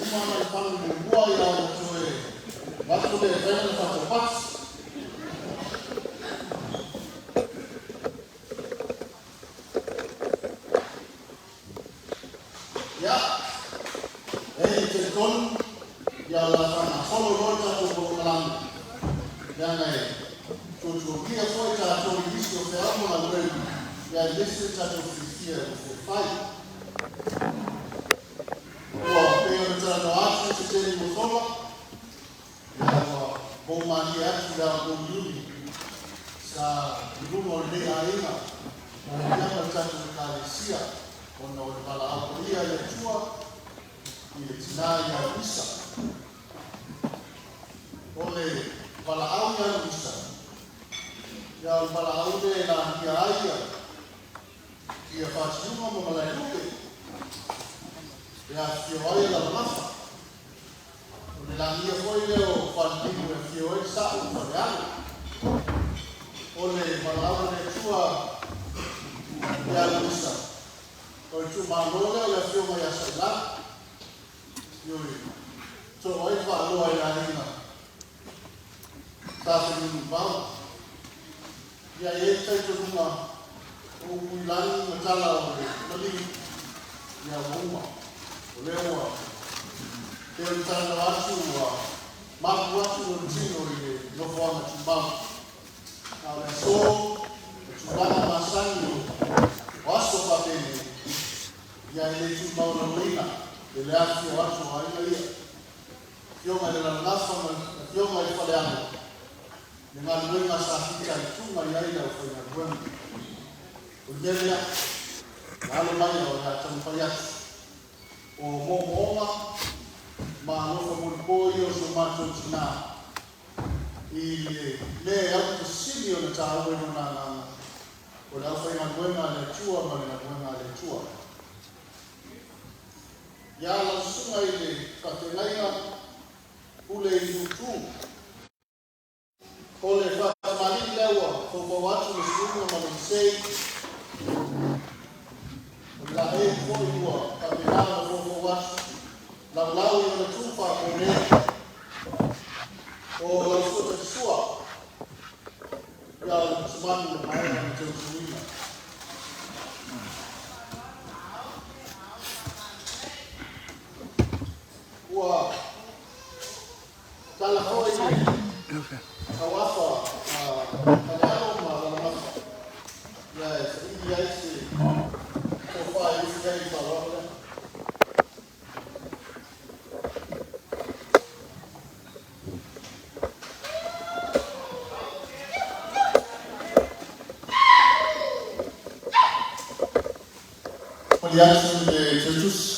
umana i whanu ni mua i au tue. Watu le whaina na whatu pats. Ia, te tonu, ia la whana holo roi tato ko kalangu. Ia ngai, tuatua foi tato i visi o te amo na lwenu. Ia lisi tato whiwhia o te whai. Ua peo na tana atu se teni mo tola. Ia ua bōmani atu ia o yuri. Sa irunga o le aina. O ianga tato i kālesia. Ona o le wala au ia le tua. I le tina ia o isa. O le wala au ia o isa. Ia o wala au le la ia aia. Ia whātiunga mo malai luke. Ia whio aia la mafa. O le la ia hoi leo whātiunga e whio aia sa o whare anu. O le wala au le tua ia o isa. O le tua mālola ia whio mai asa ila. Ioi, tō oi whaaloa i ahinga. Tāwhi nunu pāu. Ia e taito runga o uilani na tala o le nali ia mauma. O leo te o tana atu a mapu atu o tino i le nofoanga tumbau. A le so, e tūranga masani o aso papene. Ia e le tumbau na uina. E le atu o atu a ina ia. Fionga le la nafa na fionga i whale anu. Le ngā luenga sa hita i tunga i aina o whaina luenga. O lelea, na alo mai o ngā tamupai atu. O mo'onga, ma alofa mulipoi o so mātou tina. I le au te sili o le tāua i nona nganga. O le au whaina luenga le tua ma le luenga le tua. Ia la sunga i le whatengaina ule i nutu. Ko le whatamari lewa, ko watu le sunga ma le sei. O la e koi ua, ka me nana ko watu. Lau lau i le tupa ko ne. O lau sua te sua. Ia le tumani le maena ni te usuina. Ua tala hoi kawafa kanyano ma la mafa ya idi ya isi kofa isi ya isi wala Poliasu de Jesus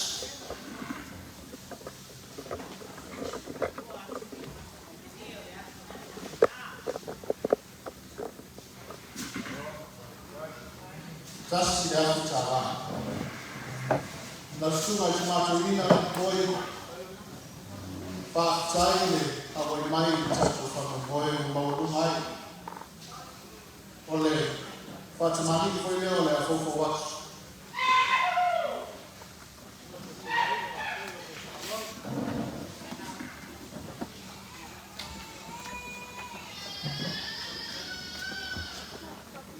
Tasi da utara. Na suma de maturina foi partaile a voi mai tato fa voi mau mai. Ole fatamani foi leo le fofo wat.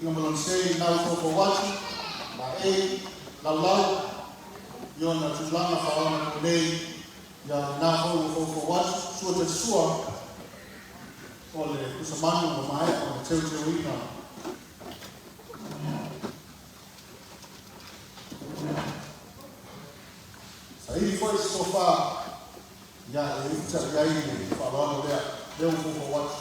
Io me lo sei nau fofo wat. E lau io na tulanga whaona ko nei ia nā hou fōwha watu sua te sua o le kusamanu o mai o le teu teu ina. Sa hiri foi so wha ia e uta ia ini whaoano lea leo fōwha watu.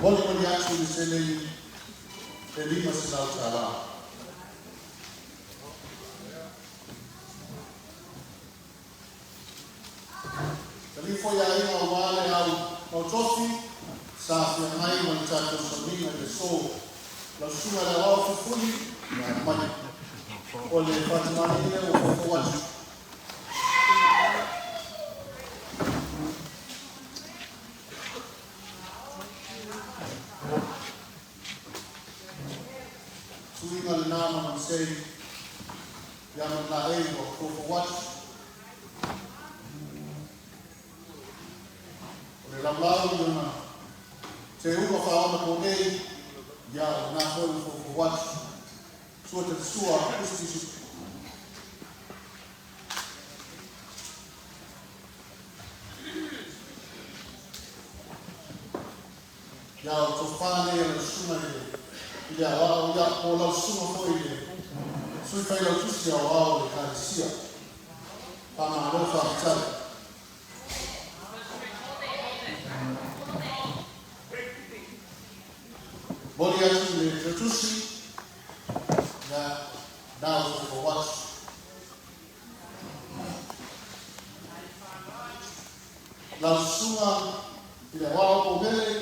Wale wale atu ni sele elima sila utala. Talifo ya ina wale au tofi safi ya mai wanitato samina de so la suma la wao fufuli na mani. Ole fatimani ile ufofo watu. say, Yaman La A or for what? O le lamau yona, te uma whaona ko nei, ia o nā hoi for what? Sua te sua, kusti su. Ia o to whāne o suna i ia wao ia o lau suna hoi le. Sui whai lau tusi au au le kāre sia. Pāna rofa i tari. Mori atu le te tusi, ia nāu for what? Lau suna i le wao o mele,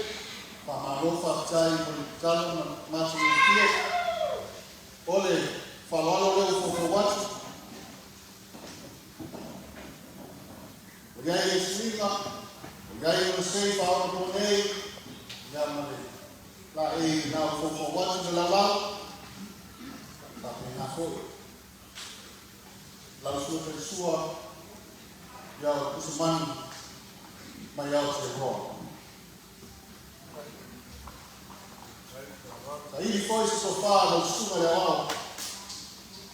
pāna rofa i tari o le talo na matu i kia. Ole, whalalo leo for what? Gai e singa, gai o sei whaona ko nei, ia mare. La e nāu for what me la lau, la pe ngā hoi. Lau sua te sua, iau kusamani, mai au te roa. Ta ili foi se sofa lau suma le au,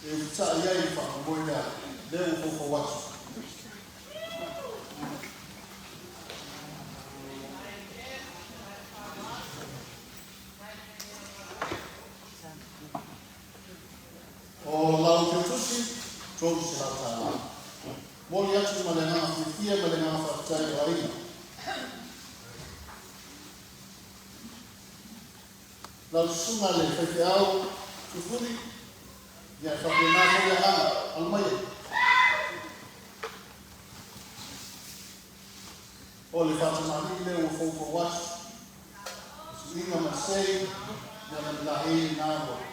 e uta iai whakamoina, leo for what? O lau te tusi, tōru se lau tāna. Mori atu ma le ngā whiwhia ma le ngā whakatai o aina. Lau sunga le whewhi au, tufuri, ia whakena hoi ana, almai. O le whatamari leo o fōko wat, suinga ma sei, ia na la hei nāwa.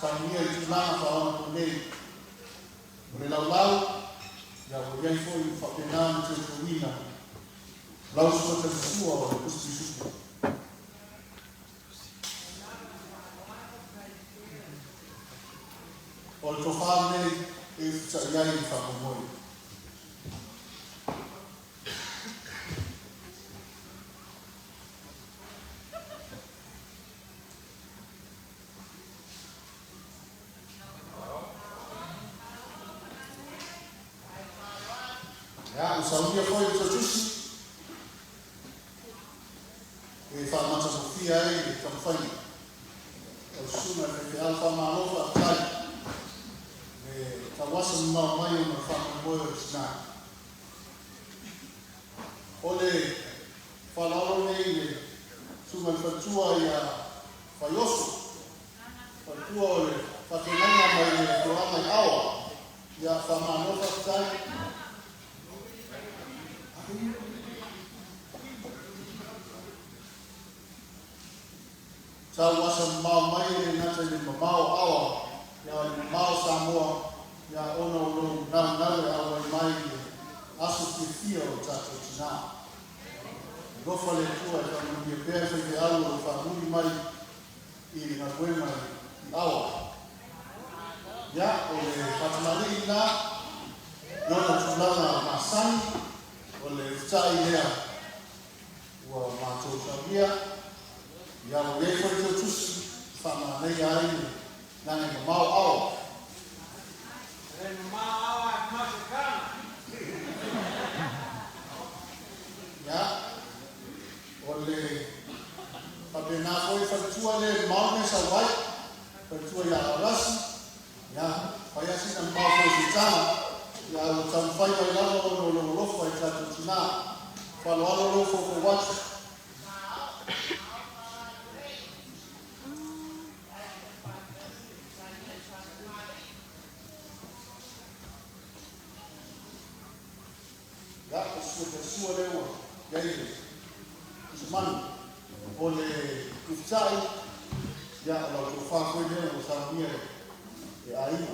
Samia i tūlanga whaona ko nei. O le lau, ia o iai fōi whapenāmu te tuina. Lau sua te sua o le kusti suku. O le tofā nei, e whita iai i whakamoi. Ya, usaulia foi to tusi. E fa mata sofia e tam fai. O suna ke alfa malofa tai. E tawasa ma mai na fa mo sna. Ole falalo nei suma fatua ya fayoso. Fatua ole fatenana mai ko mai awa. Ya fa malofa tai. Tau wasa mau mai e nata ni mau awa, ya mau Samoa, ya ono nale awa mai asu kifia o tato tina. Gofa le tua e kama ni pēr wheke alu o whamuri mai i na koe mai i awa. Ya, o le whatamari ina, yona tūlanga masani, o le whtai lea ua mātou shawia, ia o le foi te tusi, whama nei ai, nane ka mau awa. Ya, o le whapena foi whatua le maune sa wai, whatua ia arasi, ya, whai asi na mau foi si tama, ia o tam whai wai lama o no lofa i tato tina, whalo alo lofo ko watu. Ya, sua lewa, yaile, usamani, o le kuftai, ya, lau tofa koe lea o Samia e aima.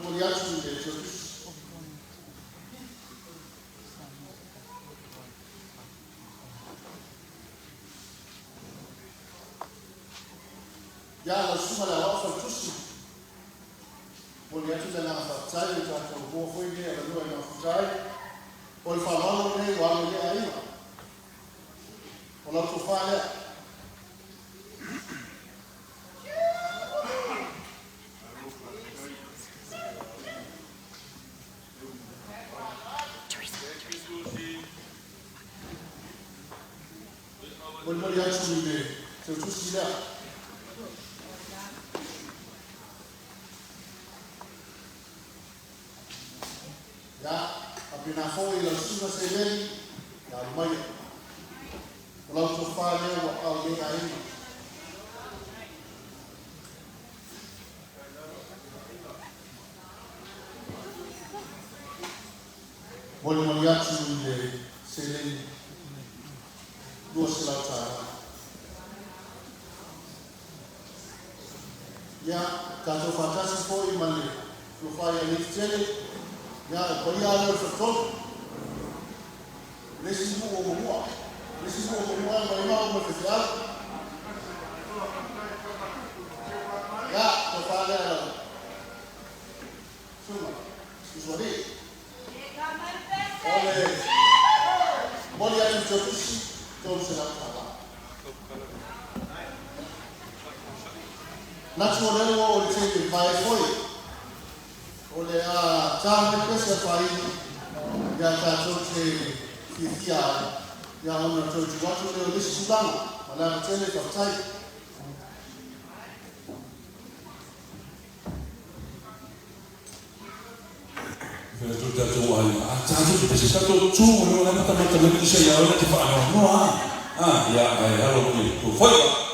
Mori atu le teotus. la suma la wa fa tusi mo le atu na fa tsai le ta ko foi le la no na fa tsai o fa malo le wa le ai o la tu fa le mo le atu le se tusi la ya apina foi la suma se lei ya mai la tu fa le wa au le ai mo ya tu le se lei dua selata ya ka to fatasi foi male tu fa ya ni tele ya ko ya le foto le simu o mo ma mo festival ya to fa le suma isori ole mo ya tu tusi to se la fala naturally o le te vai foi ole a tama questa fai ya ta te fia ya ona to watu le sudano ala tele ka tai Vedo tu ai a tanto che si stato tu non è stata molto bene se ya ora ti fa no ya allora tu foi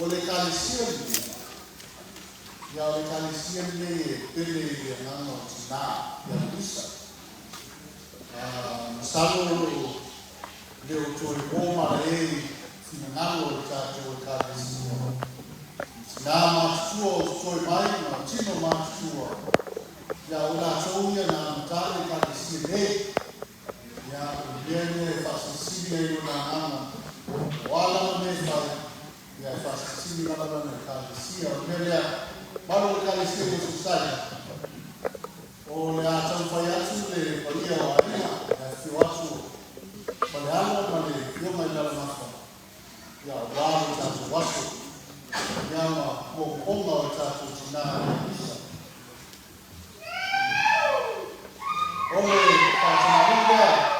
o le kalesia ni. Ya le kalesia ni pele ya ngano tina ya bisa. Salo le utoi boma e finangalo tato kalesia. Na matuo utoi mai na tino matuo. Ya ula tauia na mtale kalesia ne. Ya uliene fasisile na ngano. Wala mefai ya fasisili na baba na kalesia umelea bado kalesia ni susai o le atamfayatu le palia wa ina ya fiwatu pale hapo pale yoma ila mafa ya wao tatu watu nyama kwa onga watatu tunana ole patamanga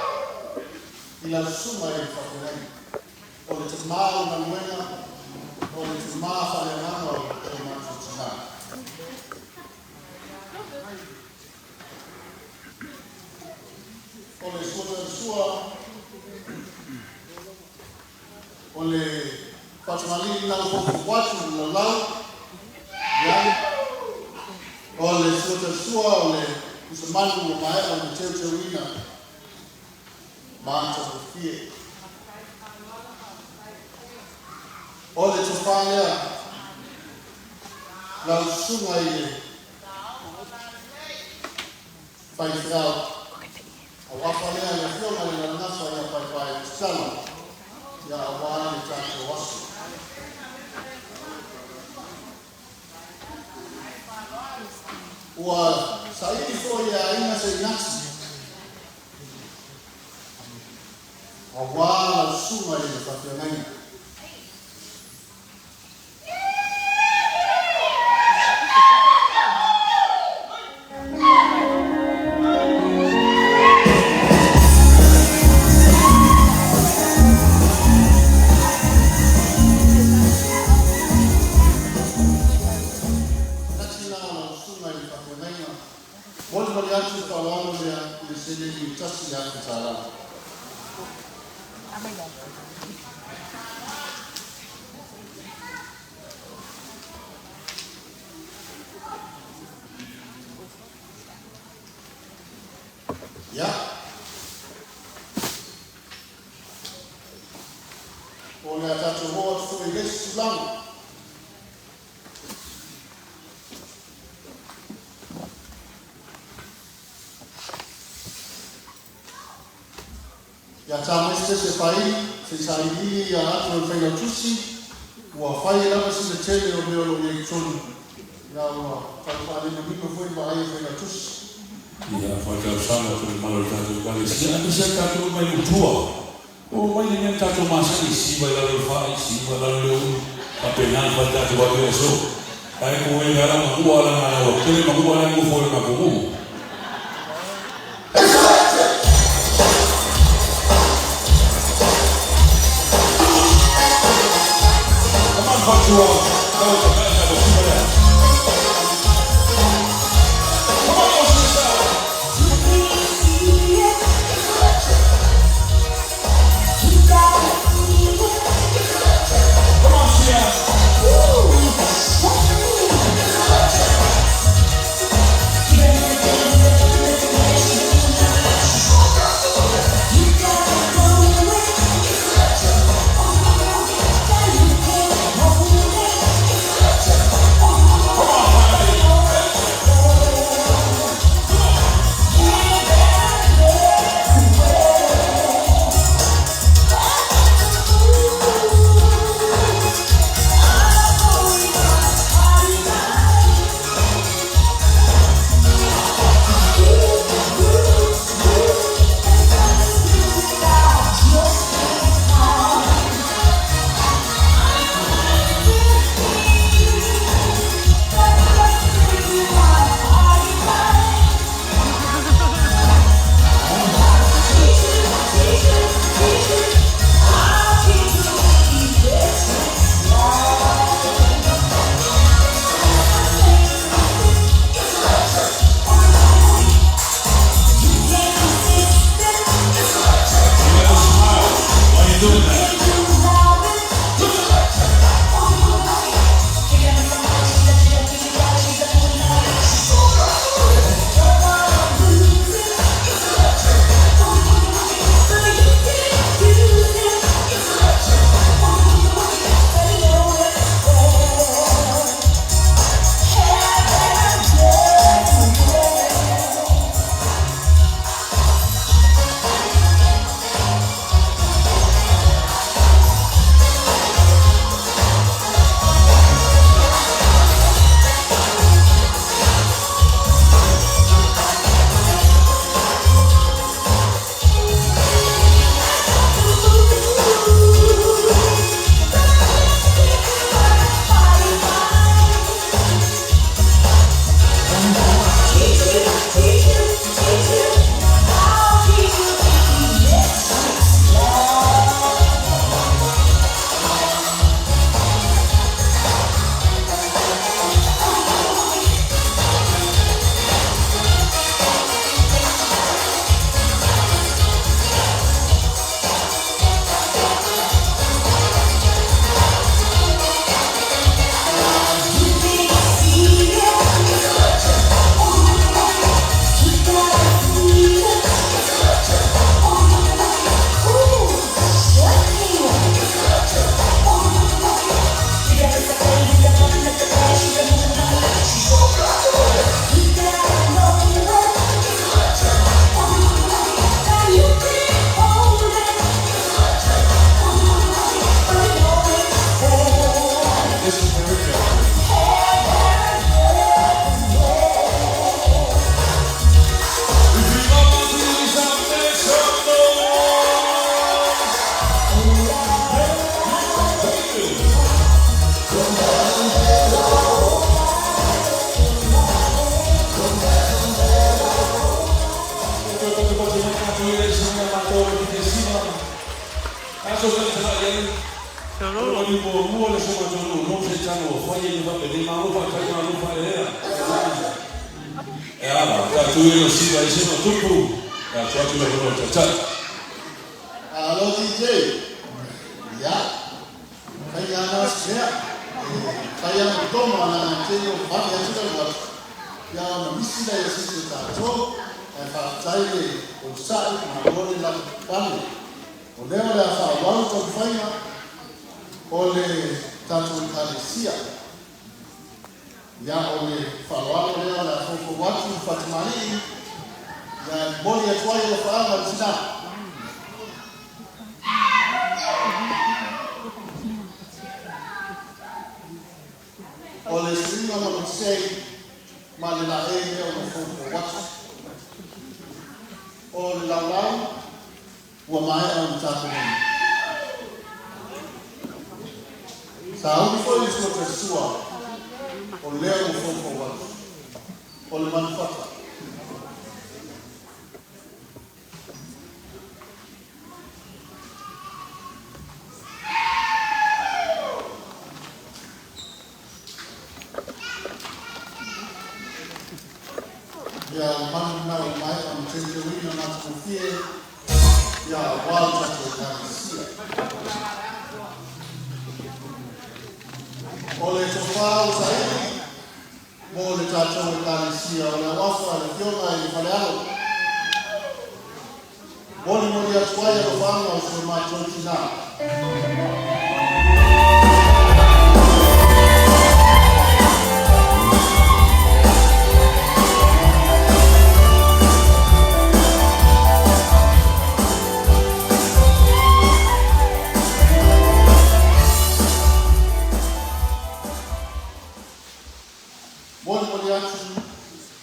ila suma ya fakulani ole tumao na mwena ole tumaa fale nanga ole tumaa ole sua ole patamali na upofu watu na lau ya ole sua ole kusamani wa maela na tete wina maanta kufie ole tufanya la usuma ile faifrao awafalea ya fiona na nasa ya paifai sana ya awali tatu wasu wa saidi fo ya aina sainasi awala usuma ile faifrao Ya. Ole atatu hoa foi Yesu langu. Ya tameste se pai, se saidi ya atu fai tusi, wa fai la se tele o meu ye chonu. Ya wa fai na mimi foi ba ai fai tusi. Ya fai sana tu malo tatu kali. Sia bisa tatu mai utua. O mai ni tatu masani si ba la fai si ba la lo apenas ba tatu ba eso. Ai ko e gara ma wala na o tele ma wala mo foi ma ko. Yeah. le sema tu no se chano fanye ni vape ni maofa kama maofa lea. Ala, tu ile siba isema tupu. Tu watu wa roho tata. Hello DJ. Ya. Kaya na share. Kaya mtomo na mtendo bado yachukua ya mamisida ya sisi tato taile usai na bodi la pale. Leo la sababu kufanya ole tatu kalisia ya ole falwao leo la fofo watu fatimani ya bodi ya twai ya faama sina ole singa mwanamsei mali la ene ole fofo watu ole la lao wa maana mtatu saudi foi isso que pessoa o leo mfoko watu ole manufata ya manna o mai mtendelino na kufie ya watu tunasia ole tofao zaidi mole tatu kanisia ole wafu alikiona ilifanyalo boni moja twaya kufanya usema chochina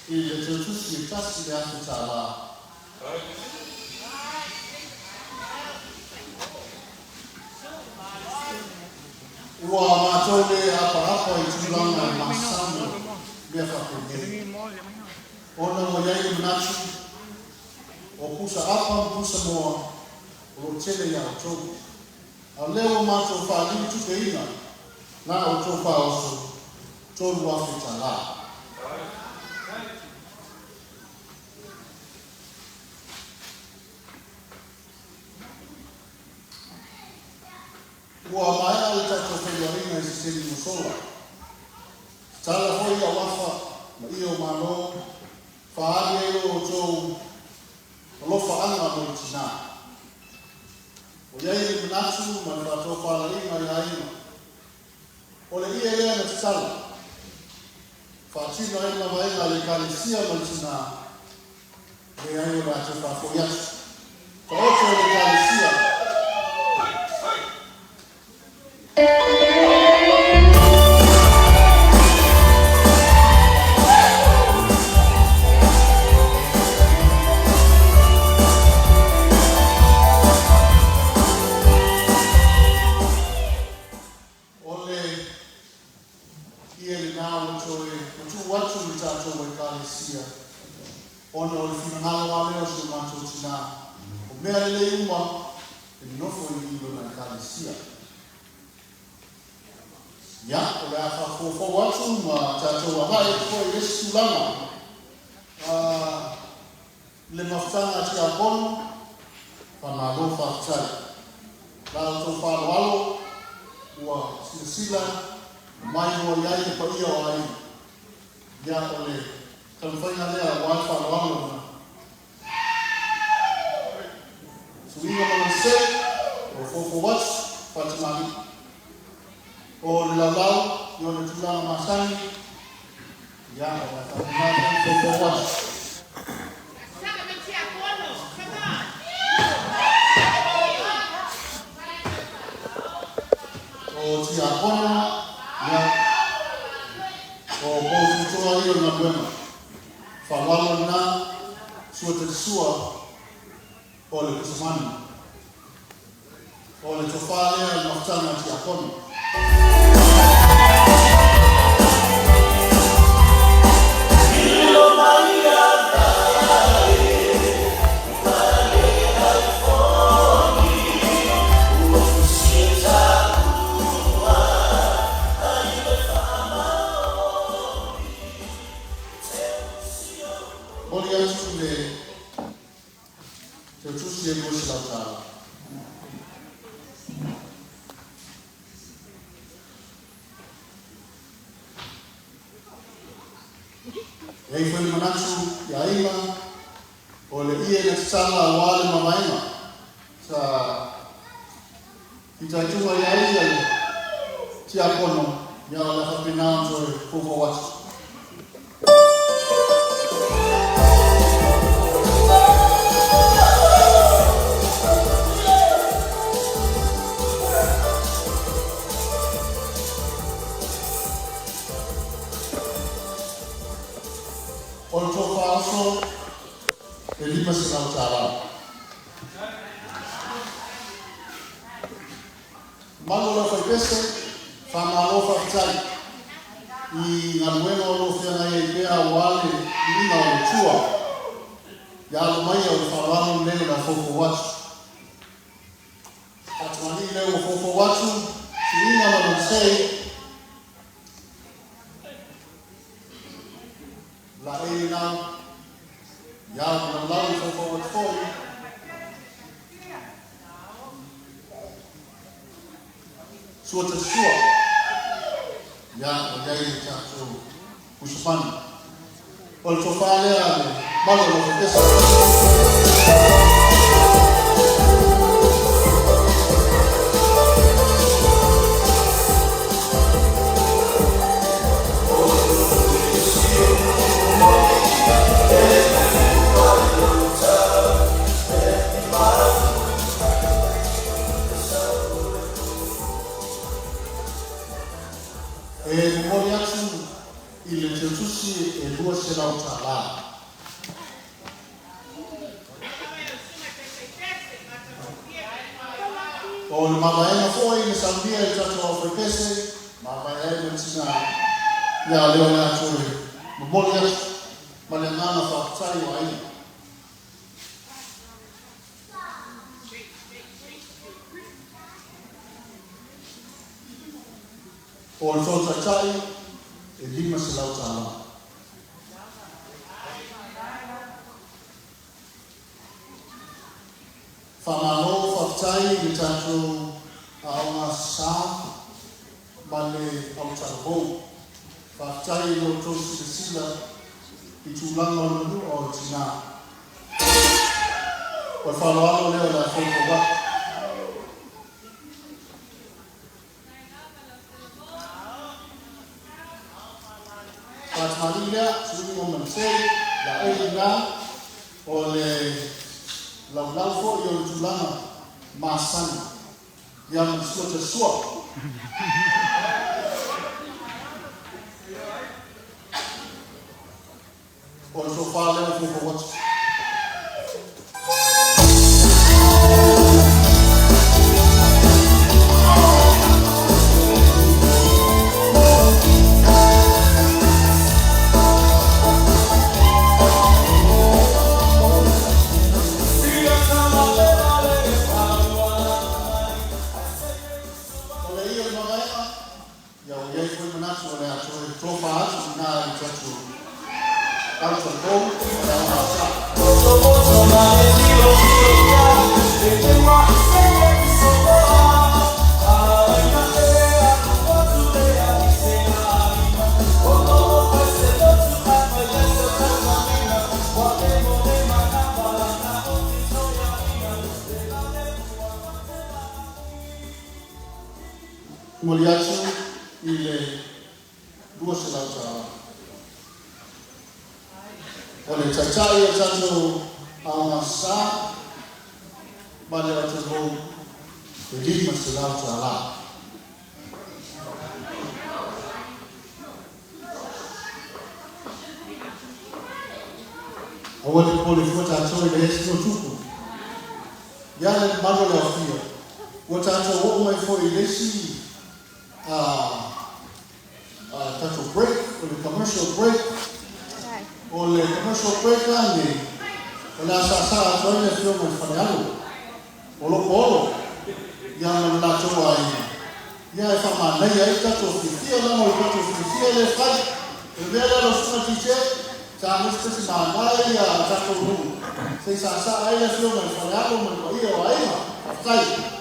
ile tutusi tasi ya mtala wa matole hapa itulanga masamu miaka kumi ona moyai mnachi okusa hapa mpusa moa rochele ya utobu leo macho fali tukeina na utofa oso tolu wa fitala kwa maana utatofanya sisi msola tala hoya wafa hiyo malo faali hiyo to lofa anga mtina oyai mnachu manfato fala ina ya ina ole ile na tsala fatina ina maana alikalisia mtina yayo la tofa ya kwa hiyo alikalisia ona olifinangalo wale osumachotina umealele yumba inofo yilo na kalisia ya ola fofo watu ma tato wa hai kwa Yesu lama le mafutana tia kono pana lofa tsai la to fa walo wa silsila mai wa yai kwa hiyo wai ya ole kalifanya leo wafa walo na suinga mse fofo watu fatimani o lalau yone tulanga masani ya watamana fofo watu o tia kono ya o bofu toa hiyo na bwema falalo na suote sua ole kusamani ole tofale na mafutana tia kono Oli atu le te tusi e gosi la tala. Ei foi manatu ya ima o le ie na tsala wale mamaima sa kita cuma ya ia tia kono ya la hapina so fofo watu. Olto falso e lima se não tala. Malo foi peste, fama lo fatai. E na bueno lo fena e pea wale ina o chua. Ya lo mai o falano nele na fofo watu. Atmani le o fofo watu, ina na sei. La ina ya na lau fofo watu foi. Suota sua ya yai tatu usfani olto fale ale malo lo stesso il Gesù e due se la utala. O il mamaena foi ne sambia il tatu afrikese, mamaena tina ya leo na chori. Mmoja malengana fatai wa hii. O il sotatai e lima se la utala. Famalo fatai di tanto a una sa male autarbo. Fatai lo tosi sila di tulanga lu o tina. O falo leo la foto ba. Fatmalia sini momense la aina o le lau fo yo tulanga masani yang suatu suap o sofa le fo wat Moliacho il due se la utala. Ole chachai e chacho a una sa vale la tebo e lima se la utala. Awali pole fuata chacho e leso tuku. Yale malo la fio. Watacho wo mai foi lesi that's a break for the commercial break. O le commercial break ane. O la sasa atoile fio mo fanialo. O lo polo. Ya no la choa ai. Ya fa ma nei ai tato fio la mo tato fio le fai. E vela lo suna tiche. Kamu spesi mangai ya satu ru. Sei sasa ai la sio mai fale ako mai ko ia wa ai. Sai.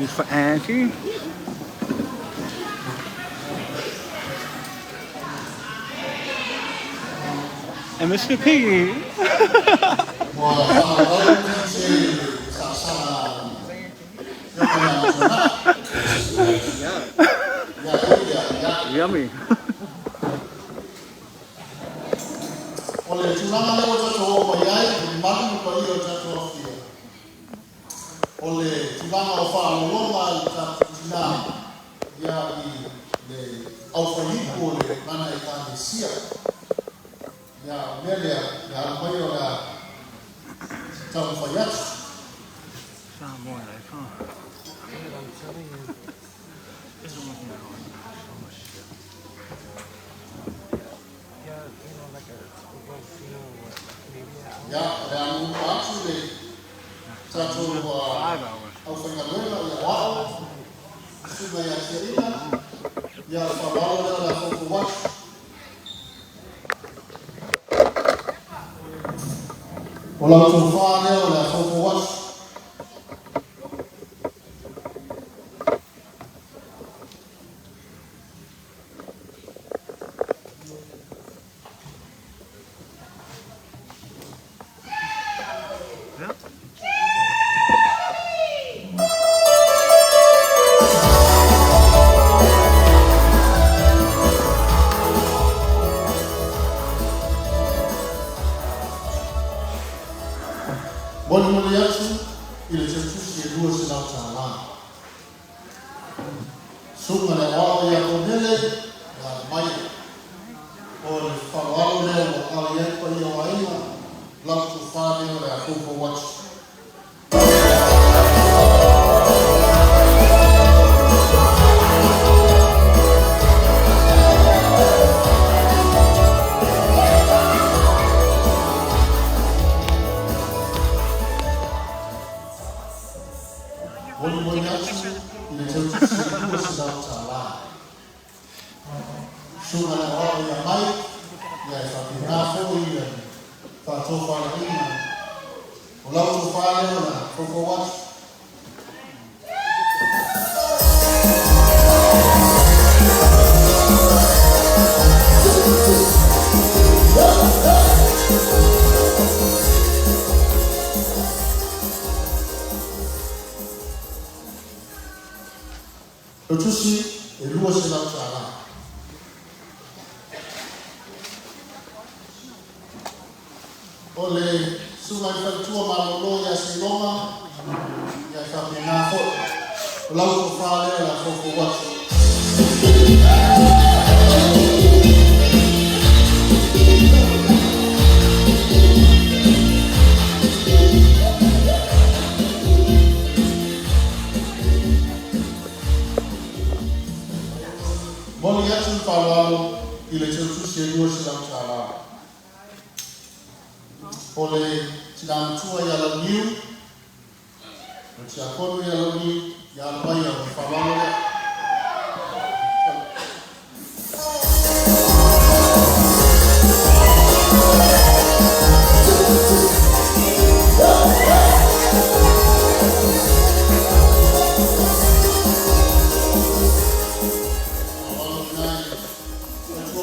It's for Angie. And Mr. Piggy. Yummy. Oleh tunangan lewat jatuh bayai, malu kau ia jatuh dia. Oleh tunangan awal lomba jatuh Cina, dia di awal itu oleh mana ikan siap. Ya, melia, ya bayar ya, jauh bayar. Sama lah, kan. Ya, dan waktu deh, satu awal nggak ya wow, sudah ya cerita, ya awal adalah fokus. Walau sofa oleh fokus. Bom melihat ile chetusi dua sila utawala. Suma na wao ya kodele na mai. Or fawalo leo wakali ya kwa hiyo waima. Lau tufani wale akufa watu. Tusi elua sila utawala. Ole sungai faltua malolo ya siloma ya kapinafo. Lau kufale la fofu watu. Moni atu whawalo I le tautusi e lua silang tālao. O le tina tua I ala niu, o tia kono I ala niu, I ala mai a whawalo le.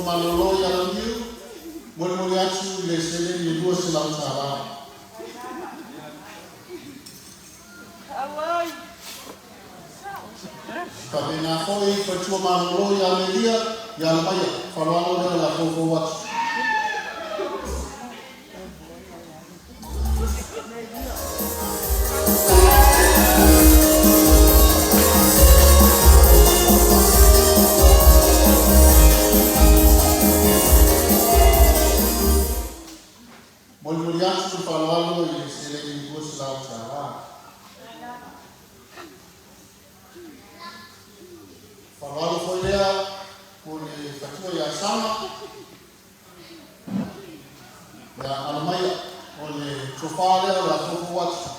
Malolo ya langiu, mori atu le sele ni dua silang tālao. Kapena foi patua malolo ya melia ya maya, falalo le la fofo watu. Moliatu falalo I sele ni dua silang tālao. Falalo foi lea ko le fatua ya sama. Ya alamaya o le tofale la fofo watu.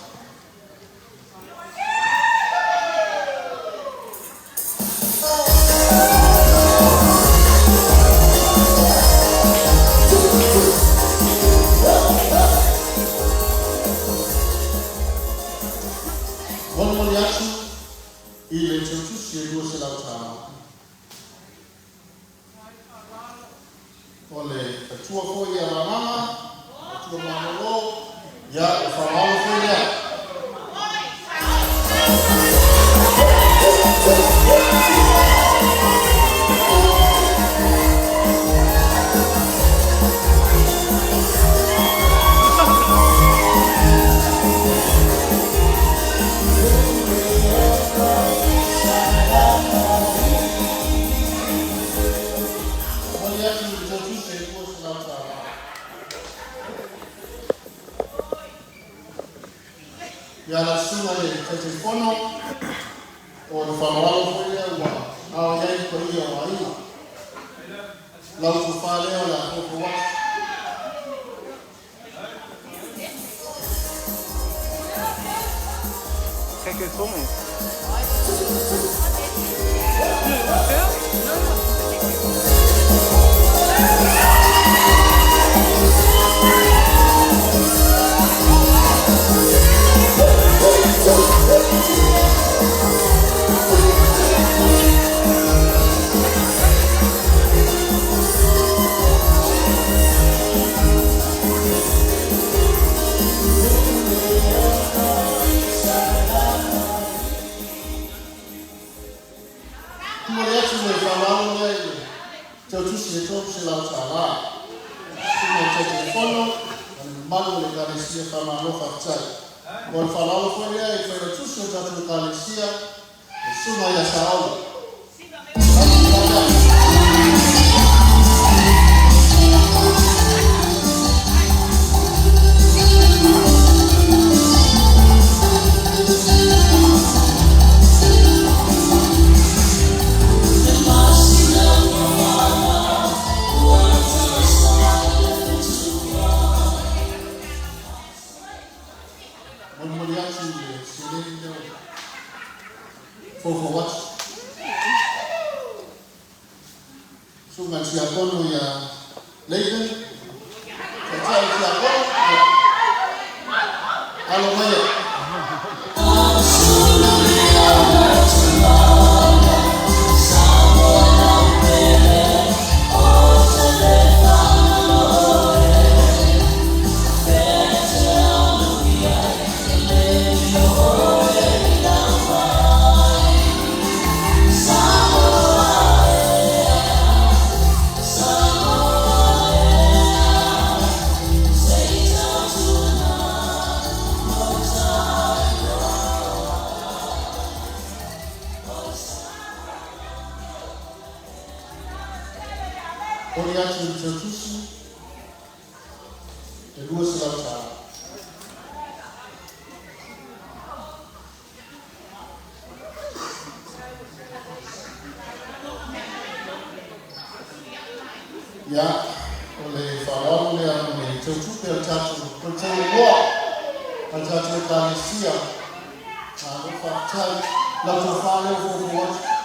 I le tautusi e lua silang tālao. O le fatua foi a rananga, fatua malolo, ia o whawalo foi lea. Ya la suma le telefono o le whawalo foi lea ua ao iai ko ia o aina. Lau tu whaleo la koko watu. Kijk eens om eens. Tautusi e tōpu silang tālao. Sima te telefono, malu le kalesia whamalofa tai. O le whalalo koe lea I whaira tusi o tatu kalesia, e suma ia saola. Fofo watu. Sunga tia kono ya Leighton. Katia tia kono. Alo maya. Ori atu I tautusi e lua silang tālao. Ya, oleh Faraon yang mencucuk yang jatuh percaya jatuh Malaysia, lalu fakta lalu Faraon berbuat.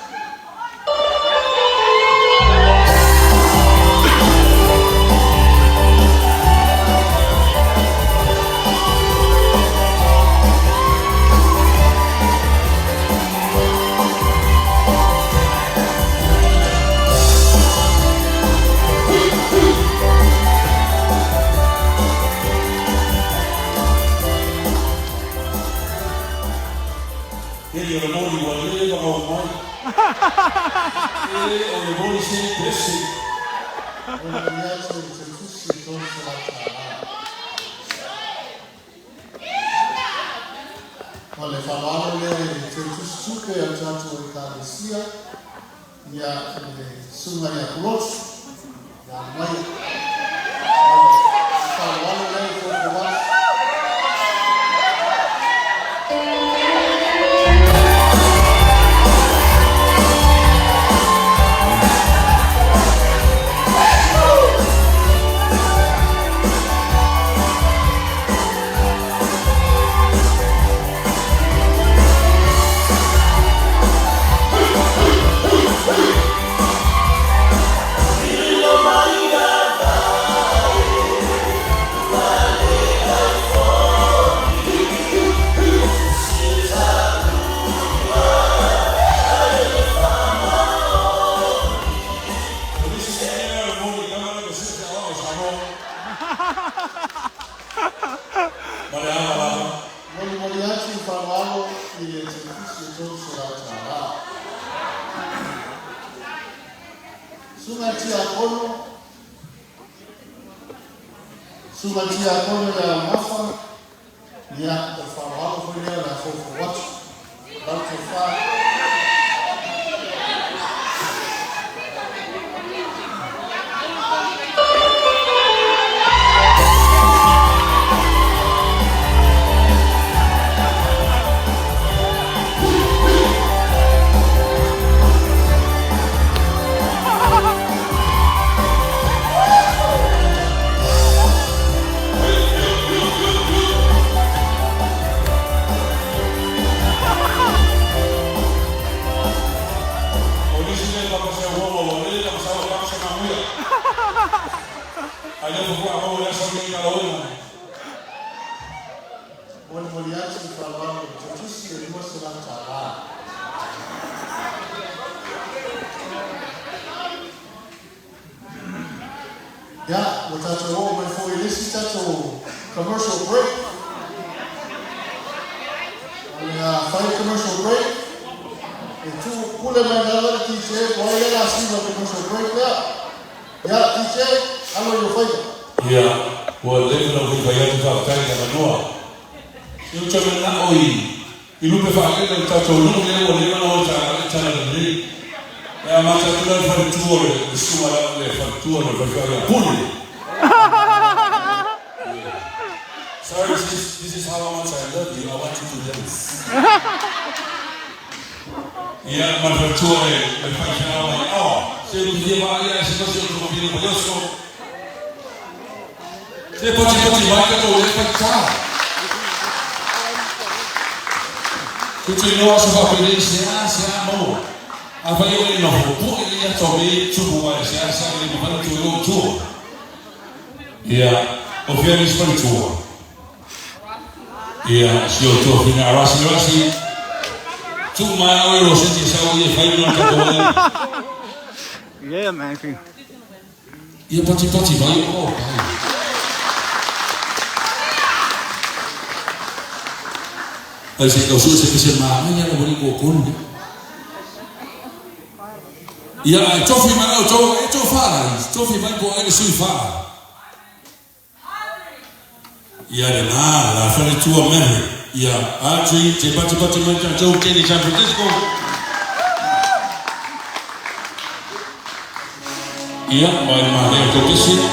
Ele olha o olho, ele olha o olho. Ele olha o olho, ele desce. Oleh Faraon mencucuk yang jatuh Malaysia, ya sungai Yaklos, yang baik. Faraon berbuat. Moliachi Faraon iliyochukua Suratara. Sumati ya kono ya mafa ya Faraon kulia na fofu watu. Watu fa Moliachi Faraon iliyochukua Suratara. Yeah, without your home before you listen to commercial break. Five commercial break. And two kule maendeleo DJ kwa ile lazima commercial break there. Yeah, DJ, hello your fight. Yeah, well leo na kuifanya tutafanya na Noah. Yo chama na oi. Ilupe fa ke mtacho nungu leo leo na chana ni. Ya mata tuna facture, suma la facture na facture puni. Sorry, this is how much I love you. I want you to dance. Yeah, my facture, my facture. Oh, c'est le dia ba ya c'est pas sûr que je vais le so. C'est pas petit va que tu le facture. Tu know ce va faire c'est amour. Apa yang ini nak buat ini yang coba cuba saya ini bukan cuba. Ya, ofiari seperti cuba. Ya, siapa cuba punya rasi. Cuma orang sendiri saya ini final kita. Yeah, man. Ya pasti baik. Oh, baik. Saya kau suruh saya kisah mamanya nak beri kokon. Ya, Jofi mana Jofi vai buat ini suifa. Ya, la fare tua mère. Ya, Adri, cepat macam jauh ke di San Francisco. Ya, main ke sini.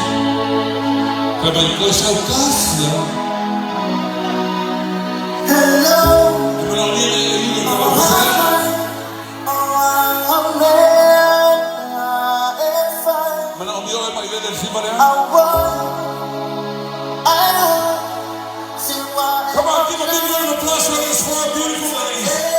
Kalau kau saukas ya. Hello. Come on, give a big round of applause for this four beautiful ladies.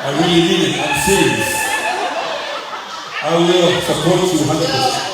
I really mean it. I'm serious. I will support you 100%.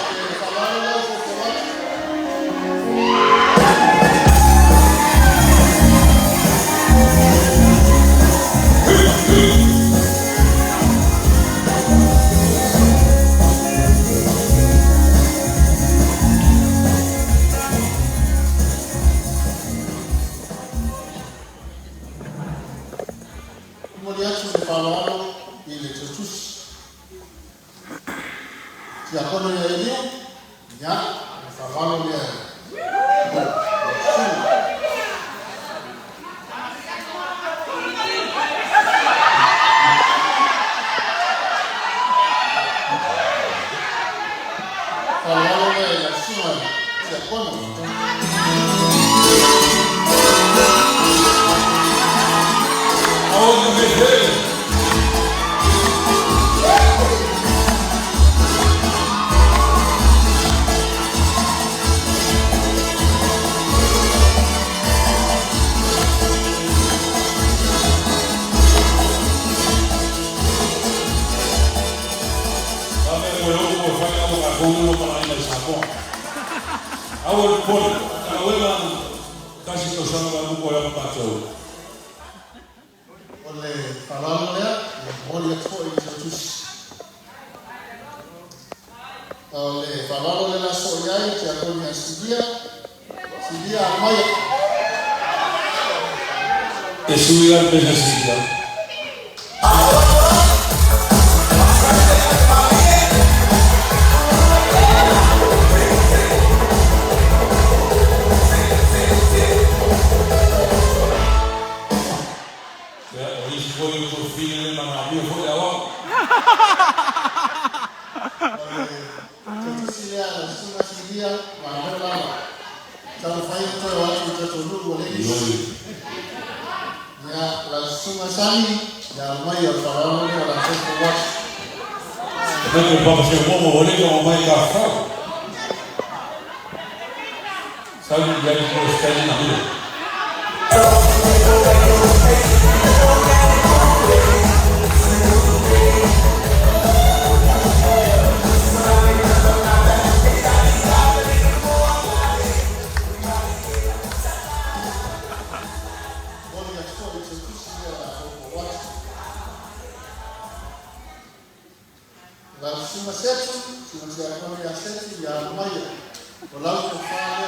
All the kwa. Awal pun, awal kasih kau sama kamu orang kacau. Oleh kalau ya, boleh kau itu oleh kalau le la soya y Antonia Sidia Maya. Estudiar necesidad. Hoy voy por fin en la mía fue abajo. Sidia Maya. Kalau fanya kwa watu watatu wale ya lazima sani ya Maya Farao wala kwa watu. Porque vamos ser como bonito como mais café. Sabe já que você está na vida. Lazima setu tunasikia setu ya Maya walau kufanya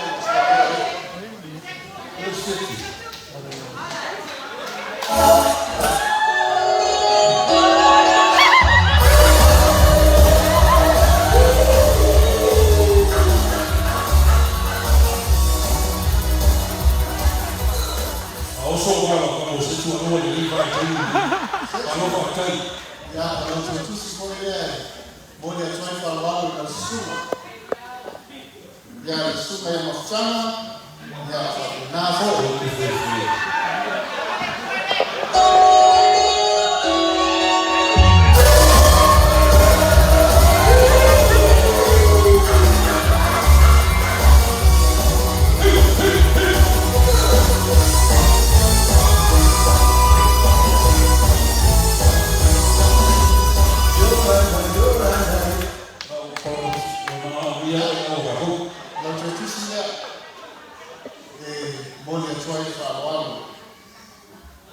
Moja ya taifa ambalo linasuma ya mafutana ya nazo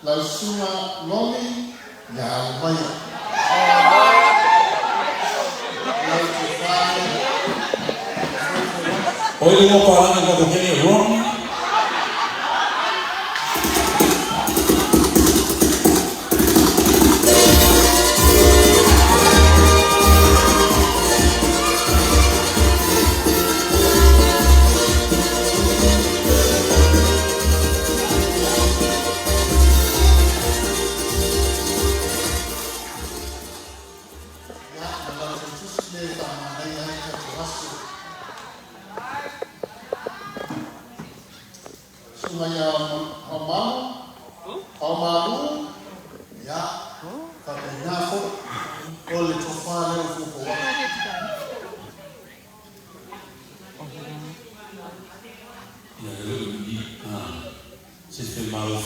lazima lomi ya Maya. Hoy vamos parando con pequeño ron. Sungaya Omamu ya kabenyafo ole tofale ufuko wa Sistem maus.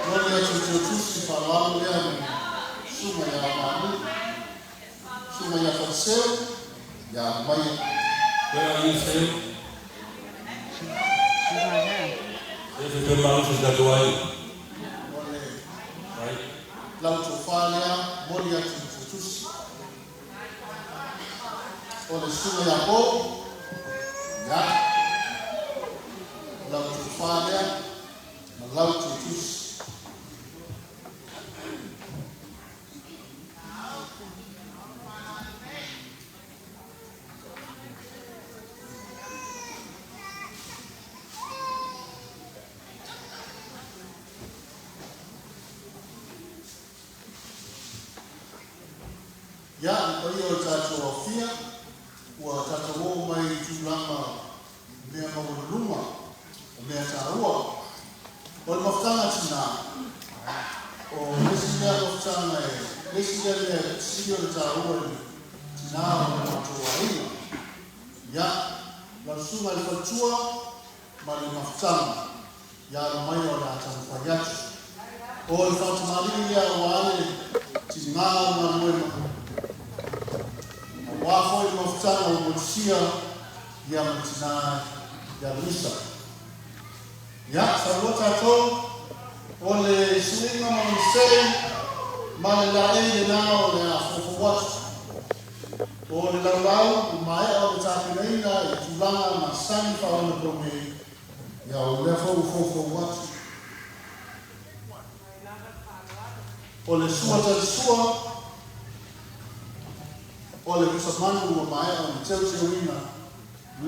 ole ya tutusi falamu ya Sungaya Omamu Sungaya Forseu ya Maya. Where are you saying? Esse teu maus está doendo. Right? Lau tofale ole ya tutusi ole Sungaya Bo ya lau tofale lau tutusi ya kwa hiyo tatu wafia watatu wao mai tulama mea mawuluma mea tarua wal maftana tina o mesija maftana mesija le sio tarua tina watu wao ya lazima alifatua mali maftana ya mai wala atamfanyatu o ifatumali ya wale tina na mwema wafo mafutana umotusia ya mtina ya misa ya salota to ole swinga monsei malala ende nao le afufu watu ole lalau mai au tapinaina itulanga masani fa ona kome ya ulefo ufufu watu ole sua ole kusamanu wa mai au mteuche wina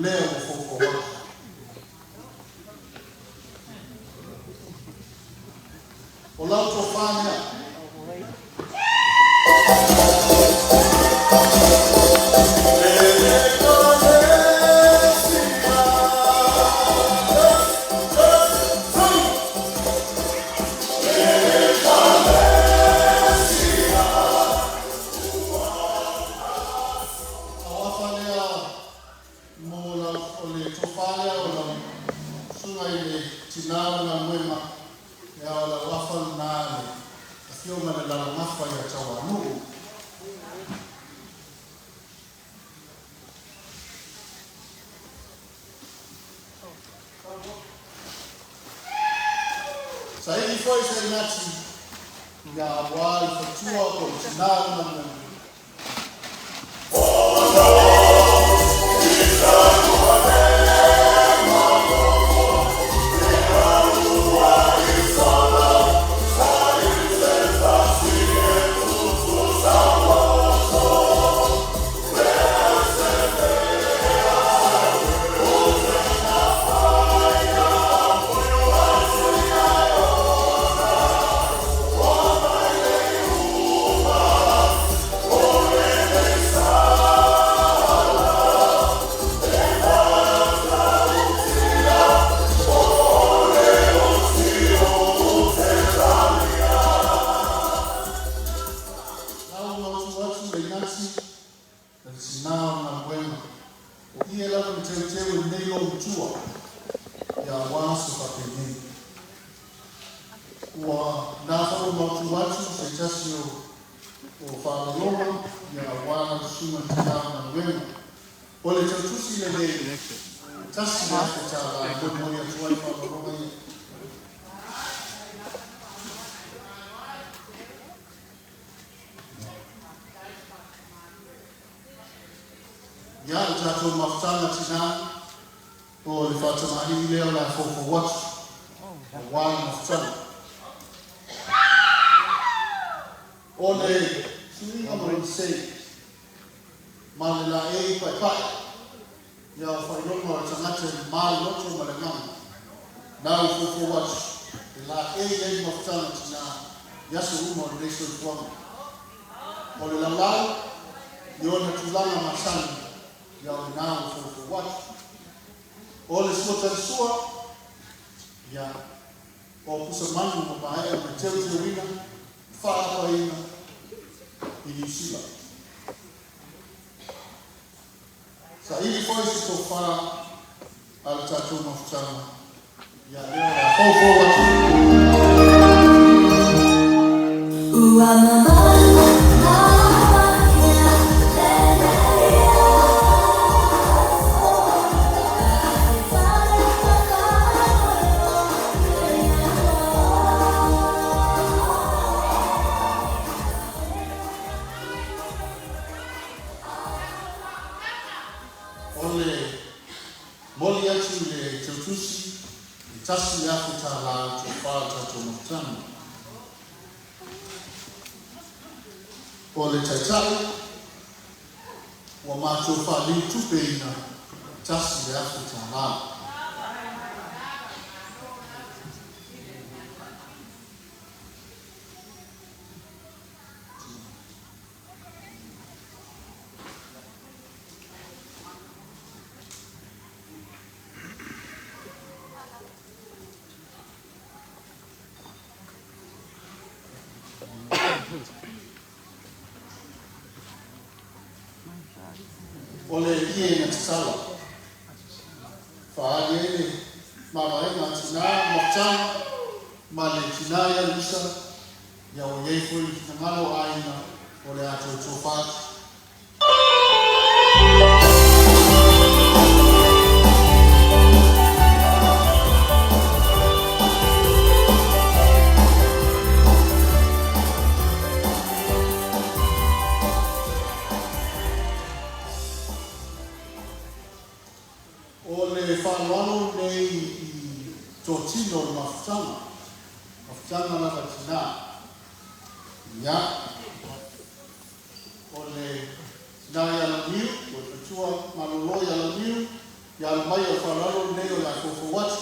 leo ufufu watu Olá, Tofania. Sahihi foi senati ya wali fatua kwa na ya utato mafutana tina o le fatama hii leo la fofo watu wala mafutana ole suinga monsei malala e pai ya failonga watanate mal loto malangama na fofo watu la e mafutana tina yasu umo nation kwa ole la yona tulanga masani ya unao fofo watu ole sua ya okusa manu mabaya mteuze wina faa kwa ina ilishiba sa ili foisi tofa altatu mafutana ya leo ya fofo watu Moli yetu ile tutusi itasi ya kutala tupata tumutana ole tachali wa macho fali tupeina tasi ya kutala ole kie na tsala fa yele mama ina tsina mokcha male tsina ya lisa ya oyefo na malo aina ole ato tofat totino le mafutanga na katina ya ole na ya lamiu o tua malolo ya lamiu ya mai o falalo neo ya kofo wat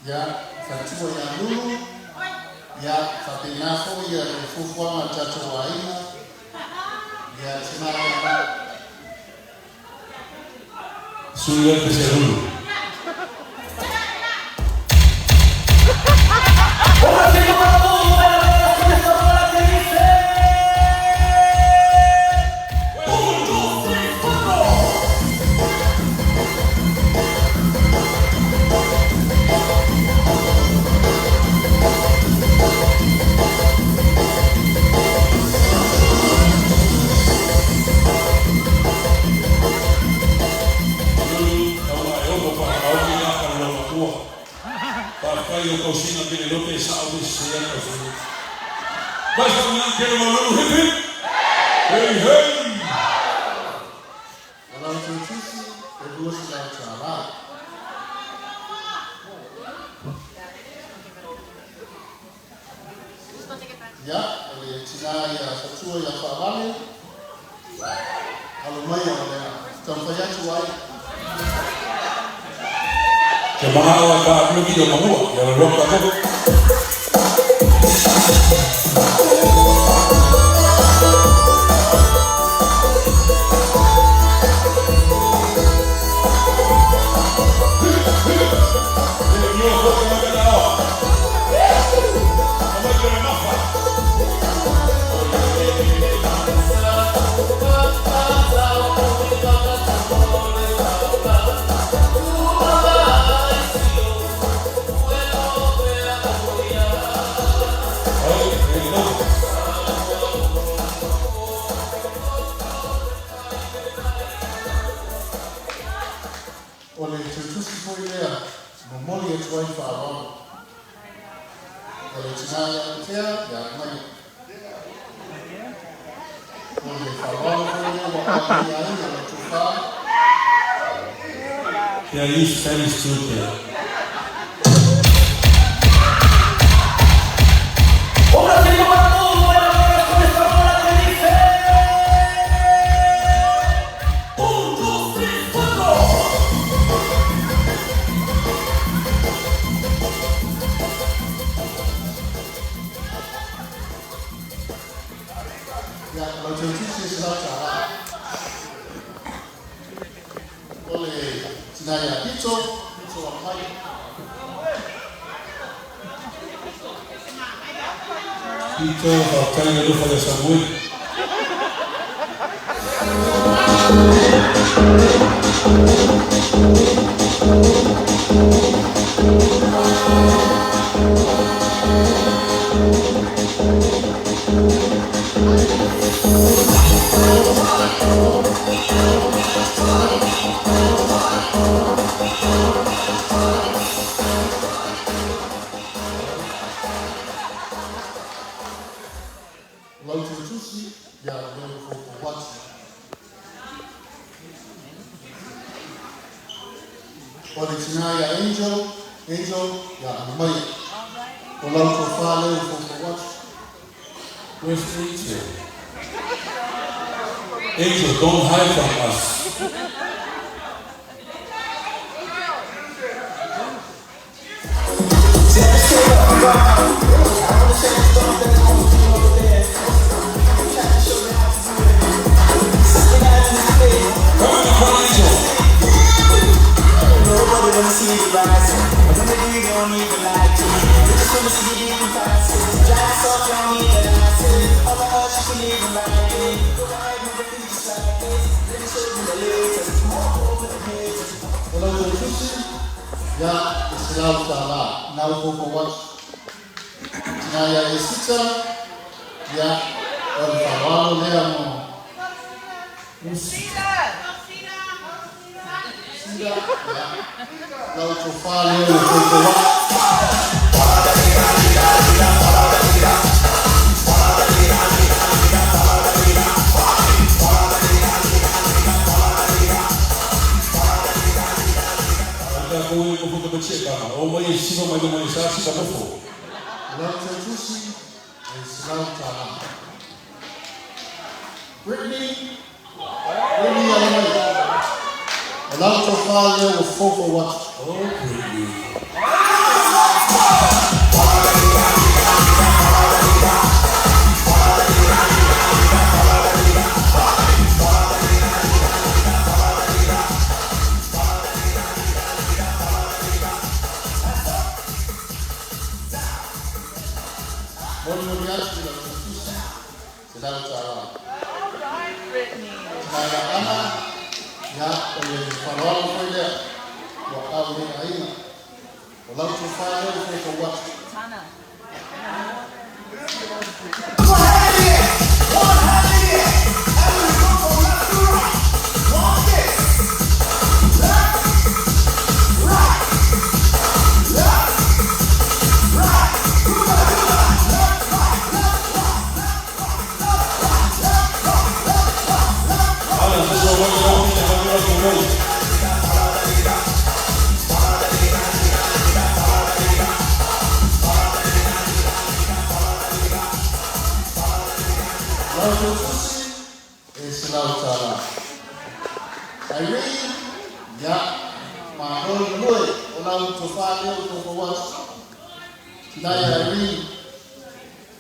ya fatua ya lulu ya fapenafo ya rufufwa matatu wa aina ya tinaya Sudah bisa dulu. Yo cocino que lo que sabe se ya cocino. Vas a un que lo malo hip. Hey hey. Kalau cuci kedua sudah cara. Ya, oleh Cina ya fatua ya fahami. Kalau mai oleh tampaknya cuai. Jemaah awak belum kita mahu, jangan lupa kamu. Oleh cuci boleh memoli cuai faham. Oleh Cina yang dia ya mai. Oleh faham boleh waktu yang yang cuka. Ya ini very stupid. Ya, kalau cuci sudah cara. Oleh Cina ya itu mai. Itu pakai dulu pada Samuel. Kalau cuci ya boleh buat. Oleh Cina ya angel ya mai. Kalau kufale buat. Where's Angel? Angel, don't hide from us. Kalau cuci ya Islam salah. Now buat. Cina ya isika ya oleh faham dia mau. Kalau kufale buat. Aku mau bercakap, orang yang sibuk macam mana saya sibuk apa? Kalau cuci Islam salah. Whitney yang mai. Kalau kufale buat. Oh, Brittany. Moni yake la kususha. Sila utala. Kaya ana ya kwenye farao kwenda kwa au ni aina. Wala tufanye kwa watu.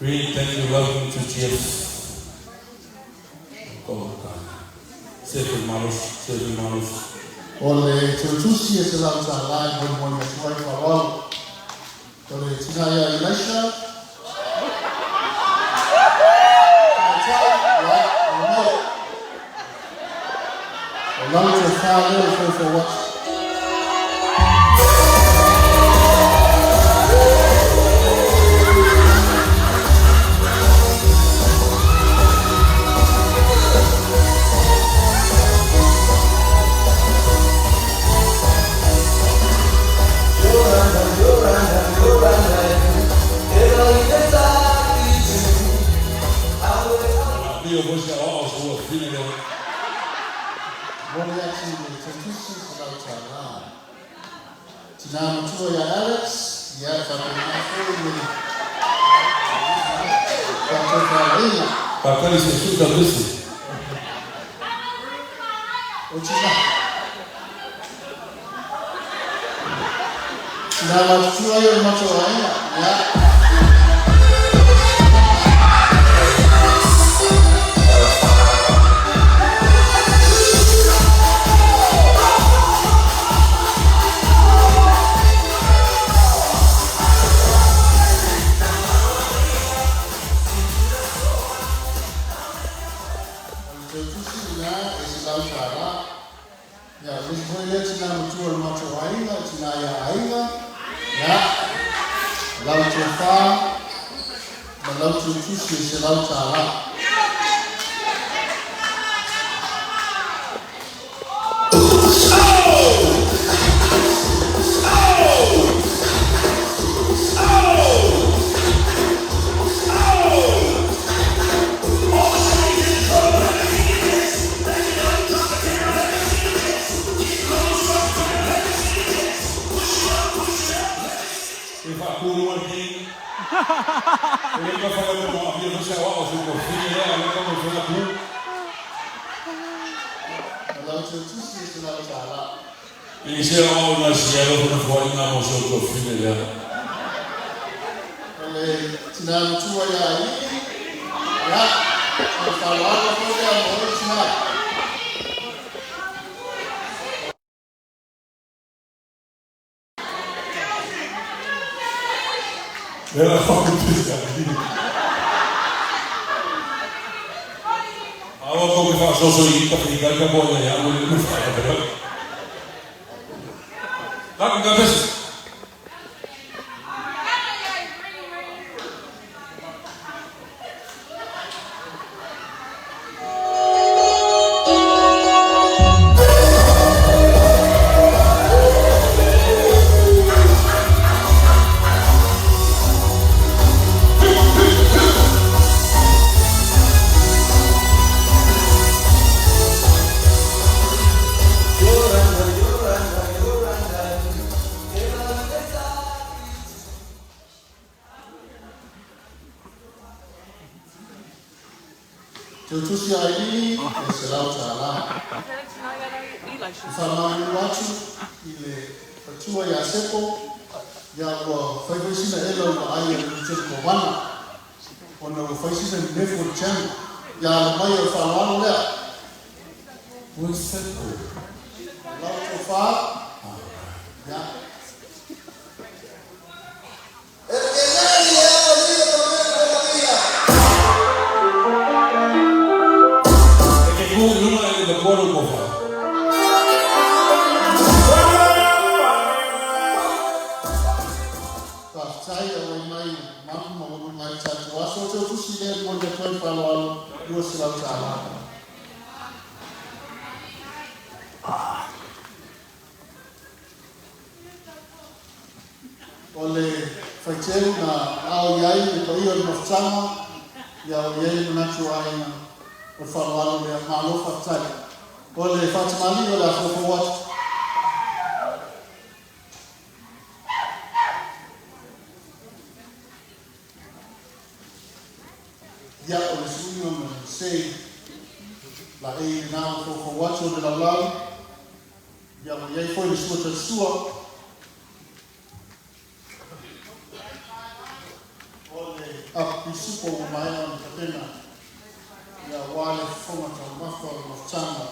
Really, thank you, welcome to GF. Second Maros. Oleh Tutusi es la utala con Moni Swai Farao. Oleh Tinaya Elisha. Oleh Tufale for what? Tunaamtua ya Alex ya Pakali sisuka bisi. Tunaamtua ya macho ya Tutusi hii Islam Taala. Famani watu ile hatua ya sepo ya kwa faisina elo na aya kutoka kwa wana ona faisina ndefu chan ya mayo famani la Sepo. la tofa ya toi whalo lua silau tāla. O le whaiteu na ao iai le paia o mawhtanga ia o iai manatu aina o whalo le malofa tai. O le whatamali o le afofo watu. Ia o le sui o me sei la e na afofo watu o le laulau. Ia o iai foi le sua tatsua. A pisupo o mai o kapena ia wale fonga tau mafa o mawhtanga.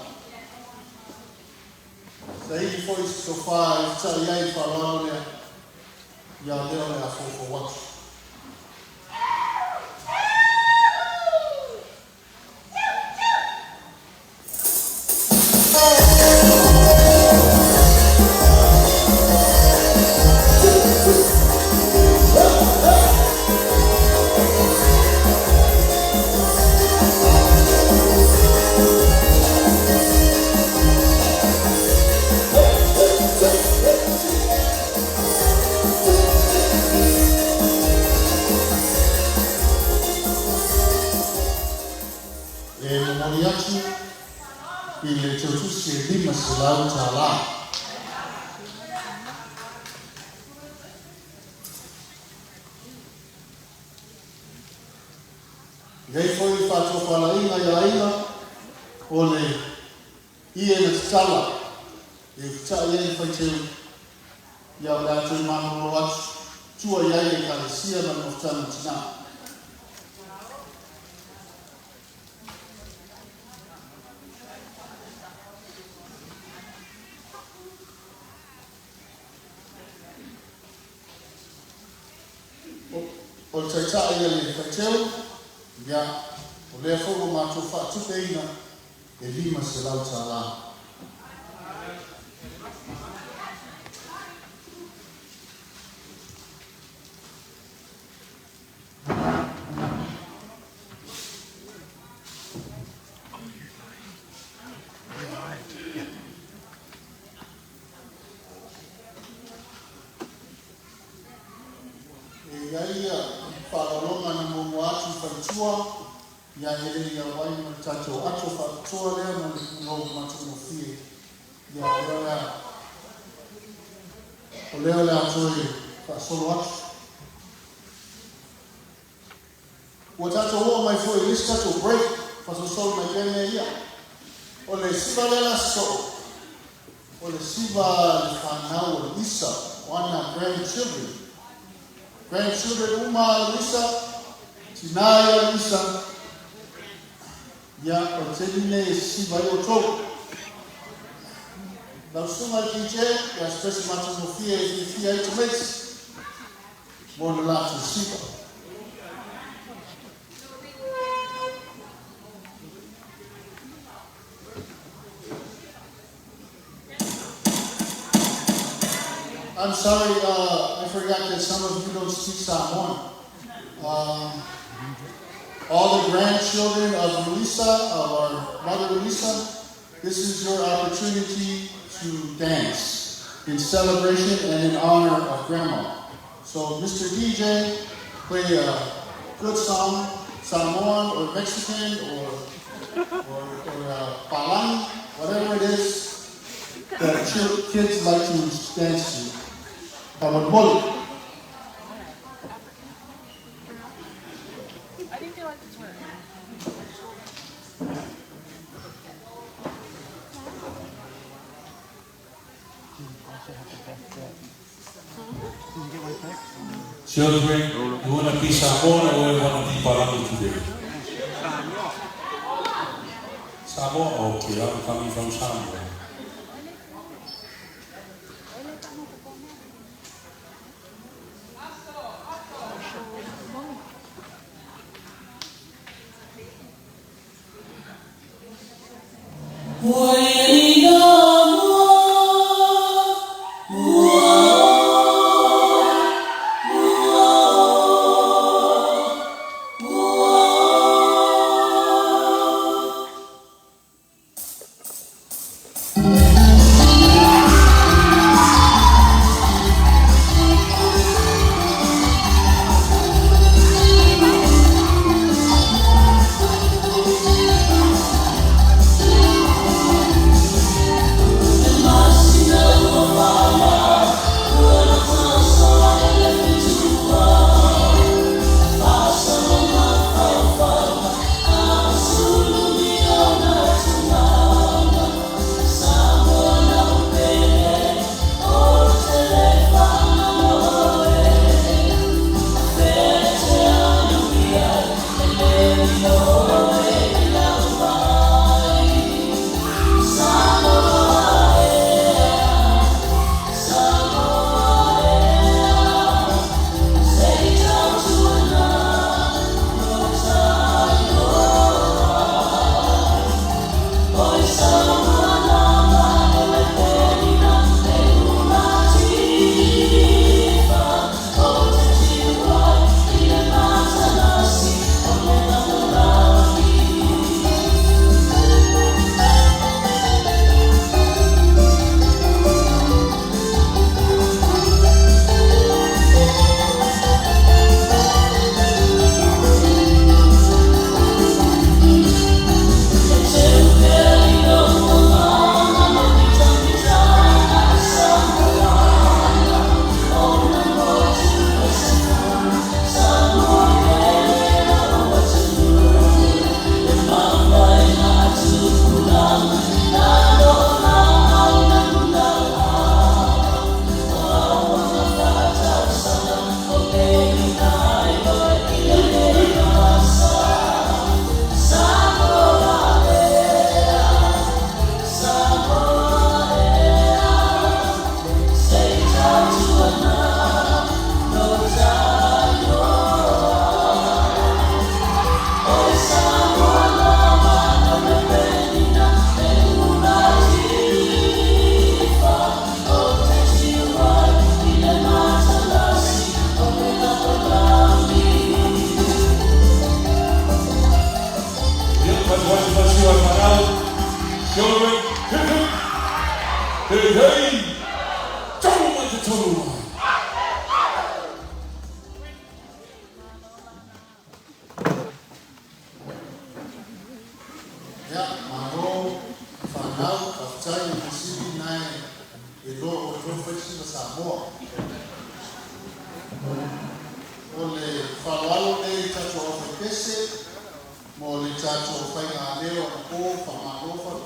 Sa hii foi so far i tau iai whalao lea ia leo lea fofo watu. Ile chotusi lima silau tala. Gai foi fato fala ina ya ina ole ie na tala. E ta ie faiteu ya da tu manu wat tua ya ie kalesia na moftan tina. O te tae le whaiteu, ia, o lea whoro mātou whaatupe ina, e lima se lau tā la. Ia whakalonga na momo atu whaitua, ia hele ia wai ma tatou atu whaitua lea ma ngau matu mo fie. Ia o leo lea atoe whaasolo atu. Ua tatou hoa mai fo i lisi tatou break, whaasolo mai kene ia. O le siva lela so, o le siva le whanau o Lisa, wana grandchildren. Grandchildren Uma Lisa, Tinaya Lisa, ya o teline si vai o tau. Lau sunga ki te, ya spesi matu mo fia i fia i tomesi, mo na latu siva. I'm sorry, I forgot that some of you don't speak Samoan. All the grandchildren of Luisa, of our mother Luisa, this is your opportunity to dance in celebration and in honor of Grandma. So Mr. DJ, play a good song, Samoan or Mexican or Palani, whatever it is that kids like to dance to. Bullet. I think they like this one. Children, you want to be Samoan or you want to be Palani today? Samoa? Okay, I'm coming from Samoa. Oh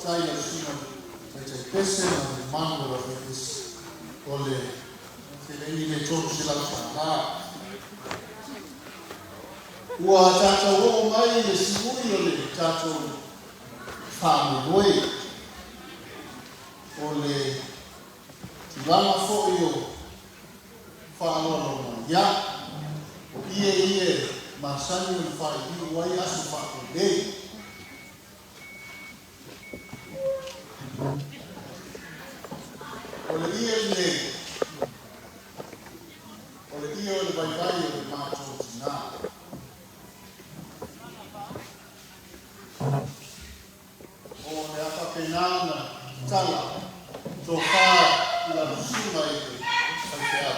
whakatau na suna te pese na te manu la whekis o le te reini me tōru sila whanā. Ua tātou o mai le siui o le tātou whāmuroi o le tirama fo'i o whālono ia o ie masani o whaihiu wai asu whakolei. O le ie o le vaivai o le mātou tina. O le apapena tala tō whā i la rusuma i te whaitea.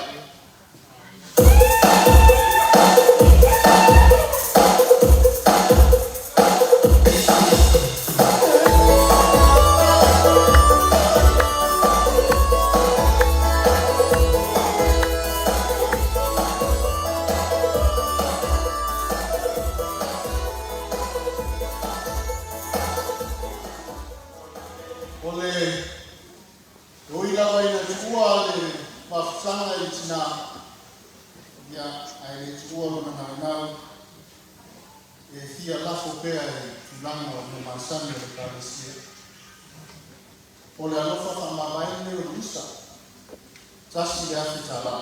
O le alofa whamawai me o Lisa, tasi le ake tala.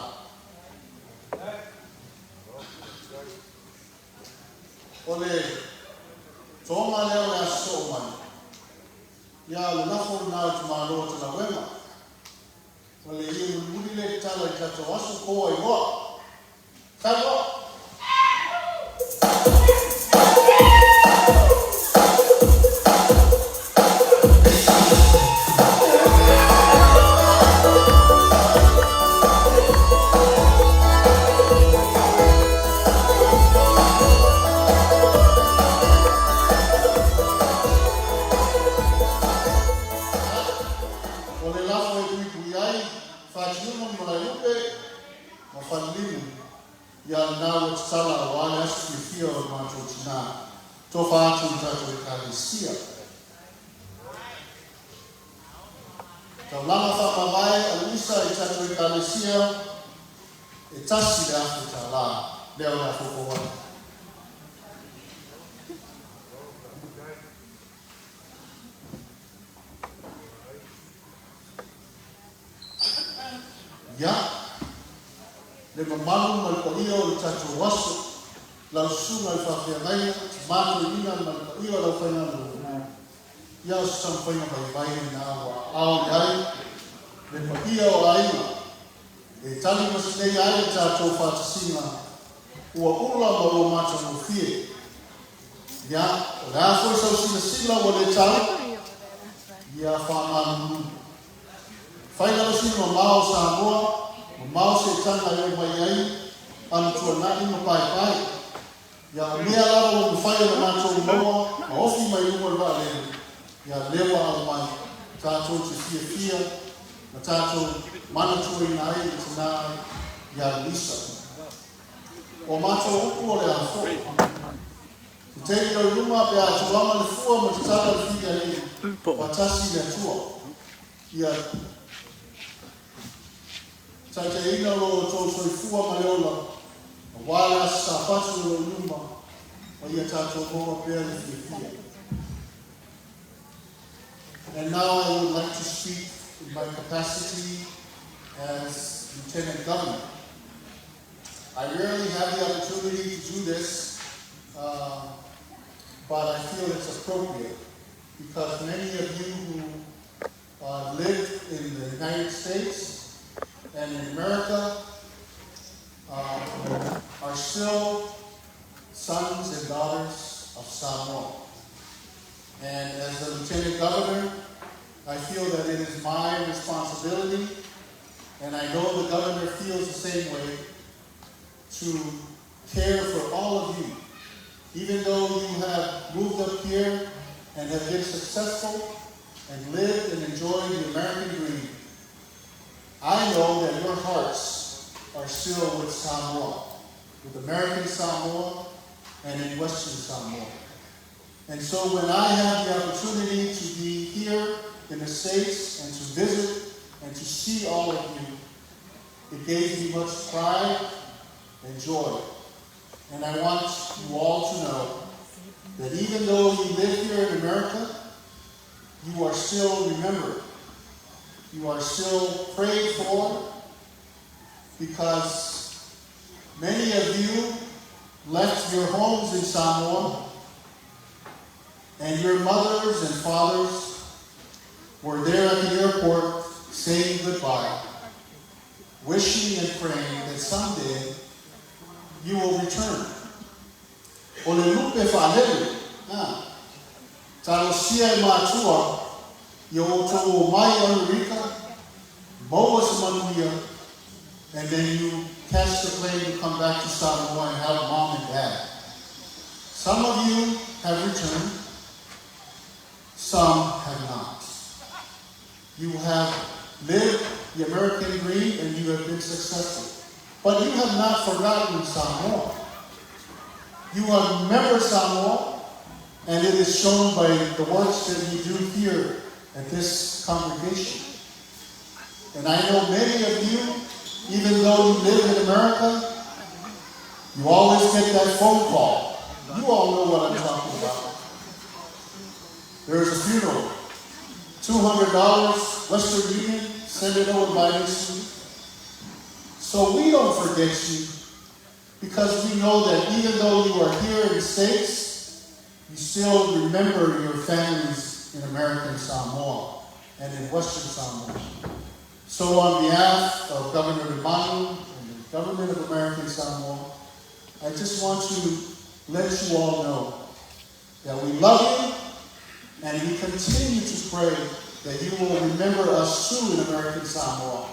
O le tōma leo le aso o mai, ia le nafo nā tu māloa te la wema. O le iu muli le tala i kato aso koa i hoa. Kawa! Ya, le mamalu mal koio le tatu waso, la sunga le whawhiangaia, mātu i ina mal koio la whainga ia o sam whainga bai nā wa ao iai, le papia o aina, e tali masinei ai le tatu whātasinga, ua ula ma o mātu no fie. Ya, o le a fwoi sau sila sila wa le tali, ia whamanu. Whainga sina ma mao Samoa, ma mao se tanga eo mai ai, anu tua nai ma pai pai. Ia o mea lawa o mwhaia na mātou moa, ma ofi mai unga rwa leo. Ia lewa au mai, tātou te fia fia, ma tātou mana tua i nai i tina ia Lisa. O mātou uku o le afo. Te tei o ruma pe a tuama le fua ma te tala le fia i, watasi le tua. Ia tai te ina o tō soifua ma leola, a wala sa patu o luma, o ia tātou moa pēr le fia. And now I would like to speak in my capacity as Lieutenant Governor. I rarely have the opportunity to do this, but I feel it's appropriate because many of you who live in the United States and in America are still sons and daughters of Samoa. And as the Lieutenant Governor, I feel that it is my responsibility, and I know the Governor feels the same way, to care for all of you. Even though you have moved up here and have been successful and lived and enjoyed the American dream, I know that your hearts are still with Samoa, with American Samoa and in Western Samoa. And so when I have the opportunity to be here in the States and to visit and to see all of you, it gave me much pride and joy. And I want you all to know that even though you live here in America, you are still remembered. You are still prayed for, because many of you left your homes in Samoa, and your mothers and fathers were there at the airport saying goodbye, wishing and praying that someday you will return. Ole lupe fa'alele, talosia matua, yo to mai America, Boas Manuia, and then you catch the plane to come back to Samoa and have mom and dad. Some of you have returned, some have not. You have lived the American dream and you have been successful. But you have not forgotten Samoa. You have remembered Samoa, and it is shown by the works that you do here at this congregation. And I know many of you, even though you live in America, you always get that phone call. You all know what I'm talking about. There's a funeral. $200, Western Union, send it over by this week. So we don't forget you, because we know that even though you are here in the States, you still remember your families in American Samoa and in Western Samoa. So on behalf of Governor Rimanu and the government of American Samoa, I just want to let you all know that we love you, and we continue to pray that you will remember us too in American Samoa.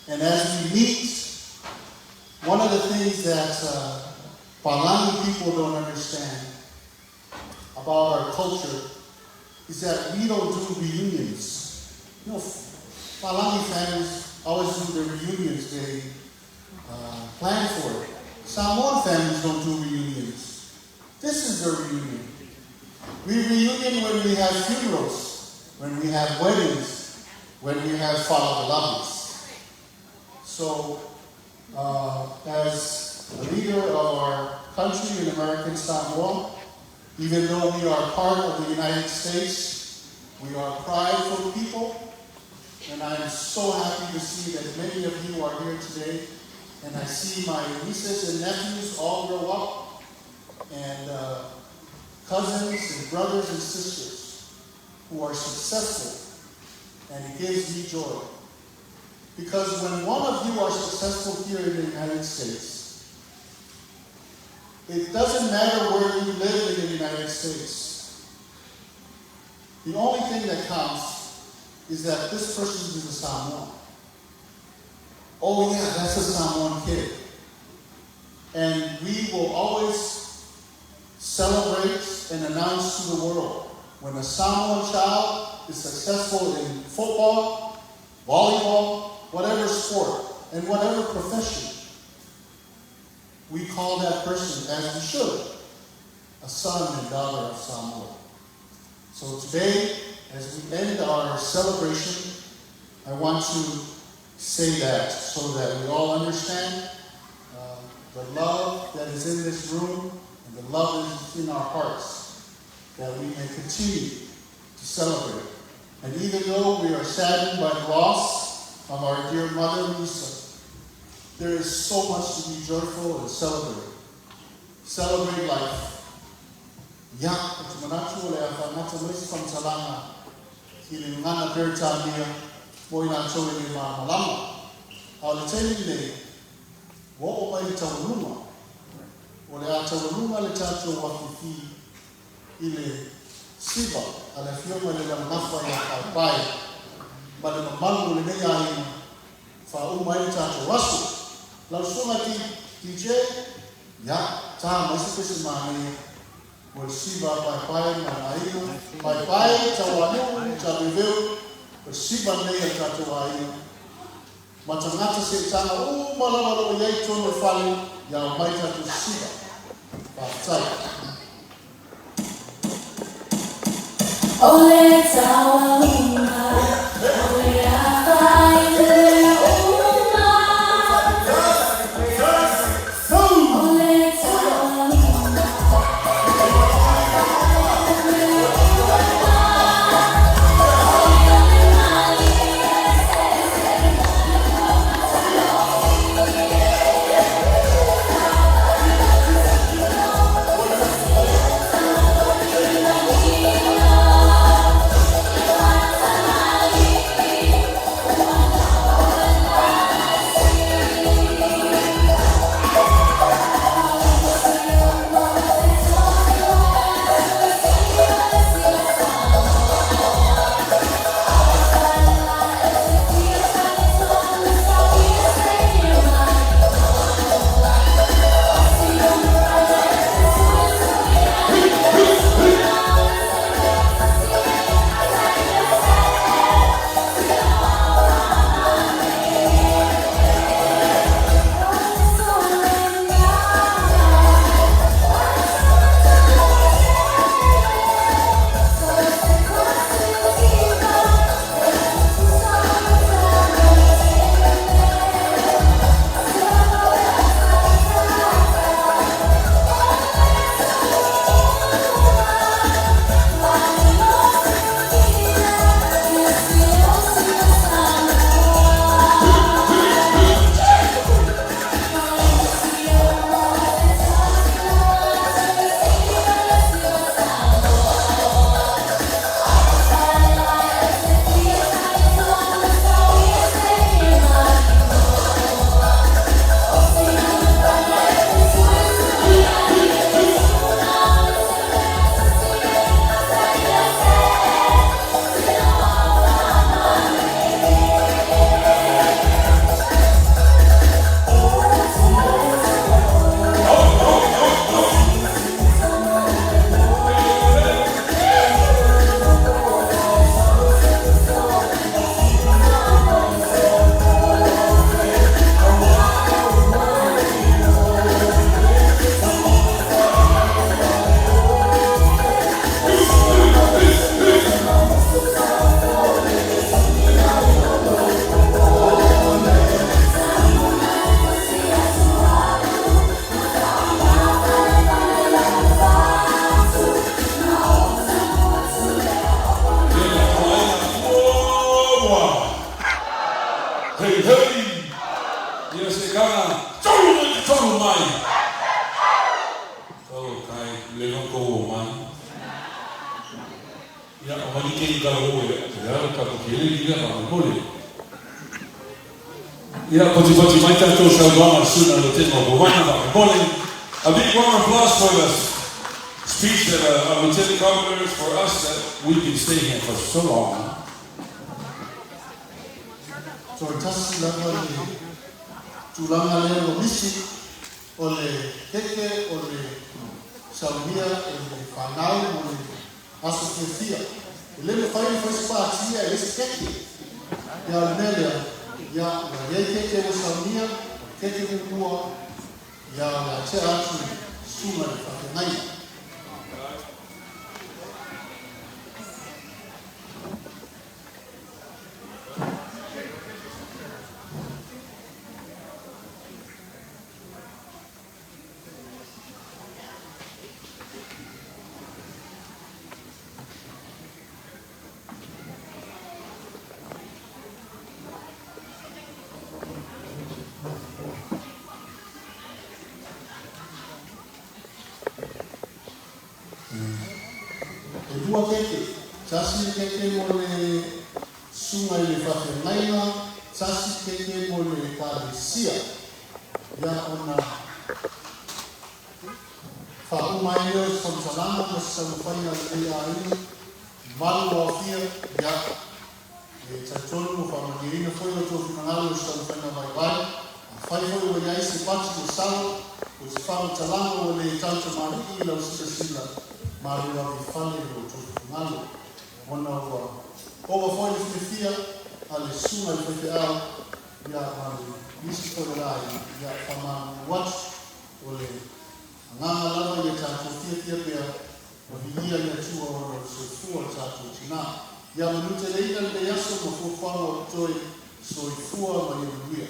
And as we meet, one of the things that Palani people don't understand about our culture is that we don't do reunions. You know, Palani families always do their reunions. They plan for it. Samoan families don't do reunions. This is their reunion. We reunion when we have funerals, when we have weddings, when we have falagalabis. So, as a leader of our country in American Samoa, even though we are part of the United States, we are prideful people, and I am so happy to see that many of you are here today, and I see my nieces and nephews all grow up, and cousins and brothers and sisters who are successful, and it gives me joy. Because when one of you are successful here in the United States, it doesn't matter where you live in the United States. The only thing that counts is that this person is a Samoan. Oh yeah, that's a Samoan kid. And we will always celebrate and announce to the world when a Samoan child is successful in football, volleyball, whatever sport, and whatever profession. We call that person, as we should, a son and daughter of Samoa. So today, as we end our celebration, I want to say that so that we all understand the love that is in this room and the love that is in our hearts, that we may continue to celebrate. And even though we are saddened by the loss of our dear mother, Lisa, there is so much to be joyful and celebrate. Celebrate life. Ya, tumanatu le afanata mwezi kwa msalama, kili ngana berta nia, moi na chowe ni malama. Haliteni le, wo opa itawuluma, ole atawuluma le tato wakifi, ile siba, alafioma le nafa ya kalbai, bale mamangu le meya ina, fa uma itato wasu. Lausuma ti DJ, ya, taa maisi mani, Siba pai na aina, pai tawanu tabiveu, siba nei tatuaina. Matangata se tana malawalo yaito no fali ya maita tu siba. Patai. A big round of applause for the speech that our Lieutenant Governor for us that we've been staying here for so long. So just tulanga leo misi ole keke ole Samia ole Fanau ole Asofia. Lele fai spatia esse keke. Ya Nelia ya keke Samia keke kuwa ya teatro suma de fatenai. Dua keke, sasi keke mole sungai le fatenaina, sasi keke mole karesia, ya ona faumaio konsalama masalufanya le ai malu afia ya tatonu famagirina foi o to finalo salufanya vai fai foi o yai se pati do sal o se fala talanga le tanto mari la sila Maria vifale rotufunalo wana wa over 40 ale suma alifaa ya mali misi kodai ya kama what ole nganga lava ya tafufia pia wahigia ya chua wana sofua tatu china ya manute leida le yaso mafufano toi soifua mayerudia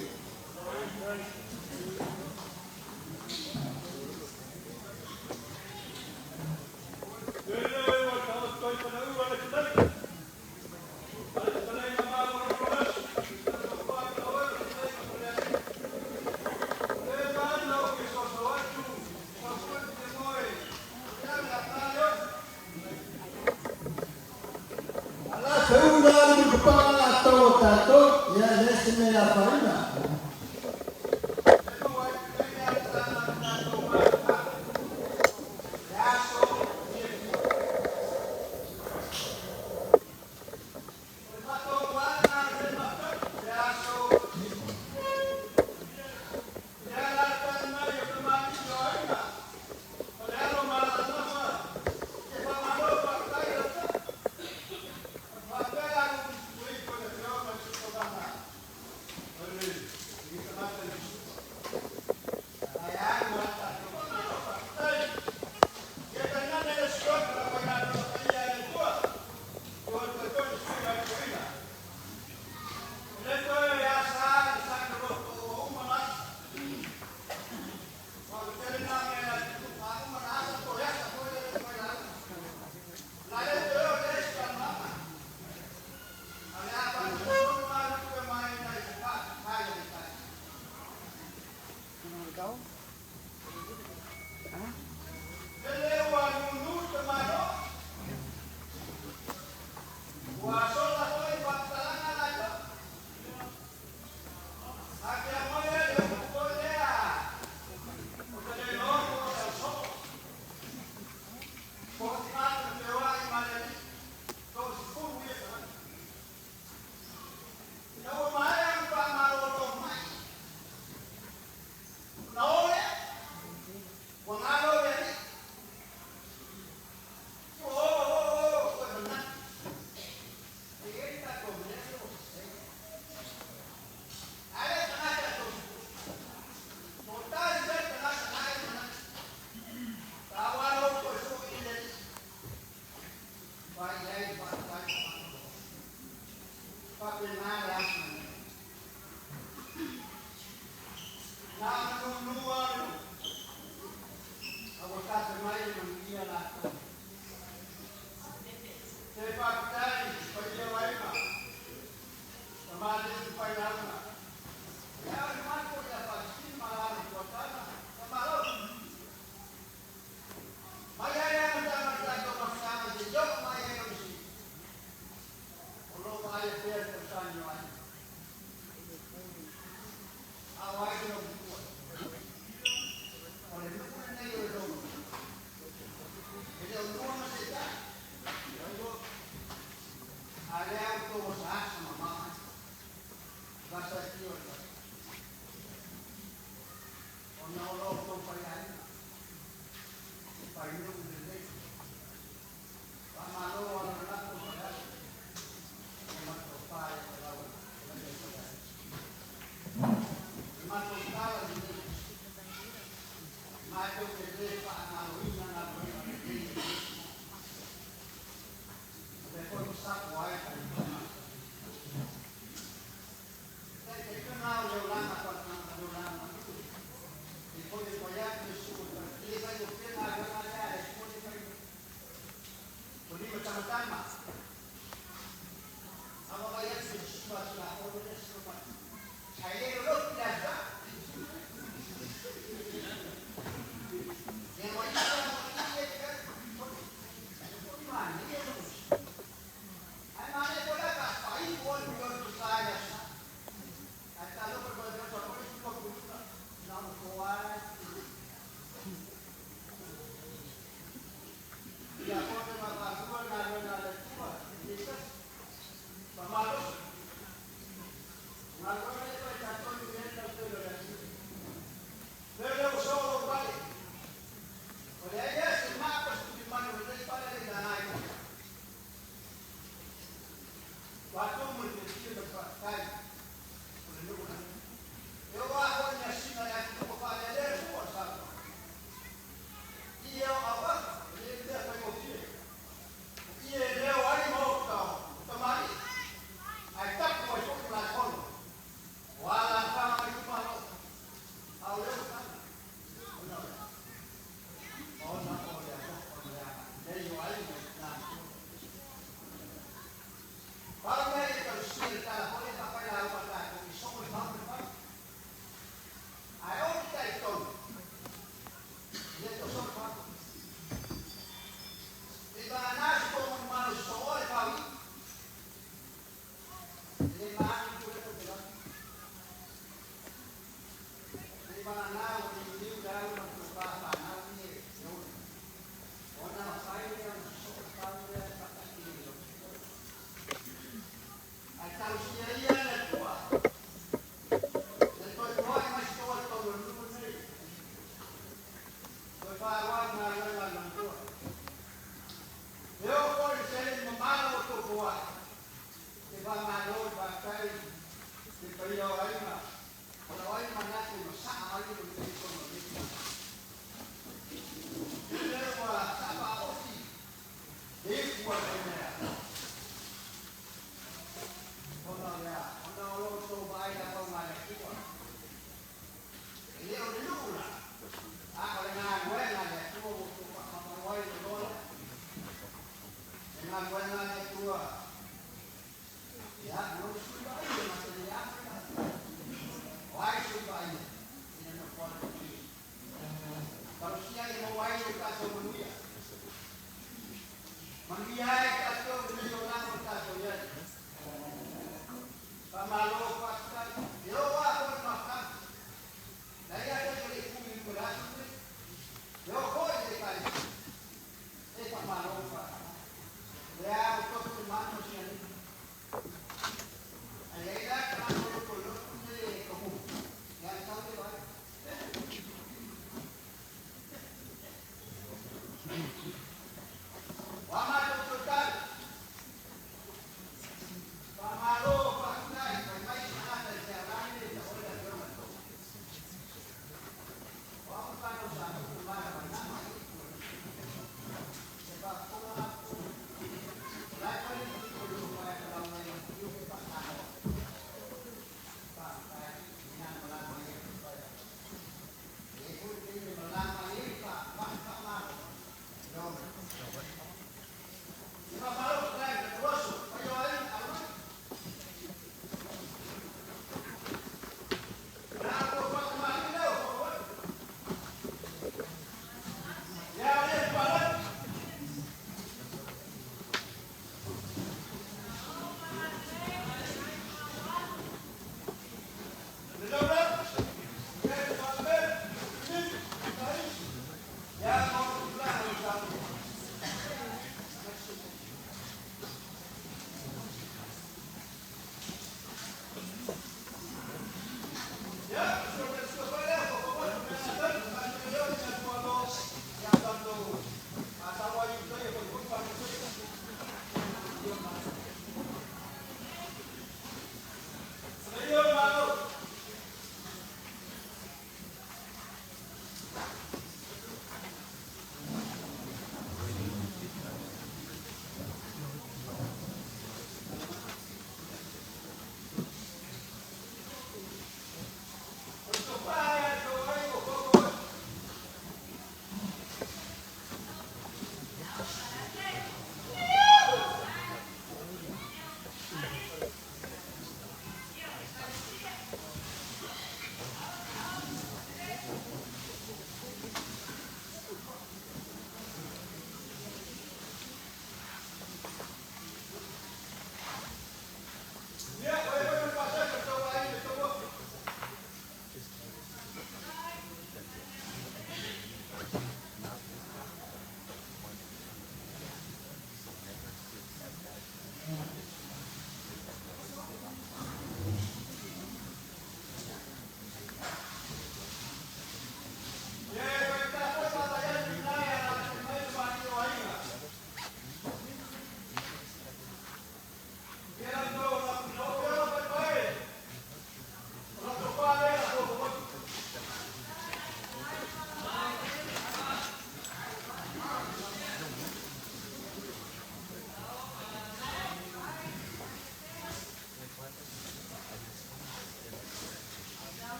Vamos a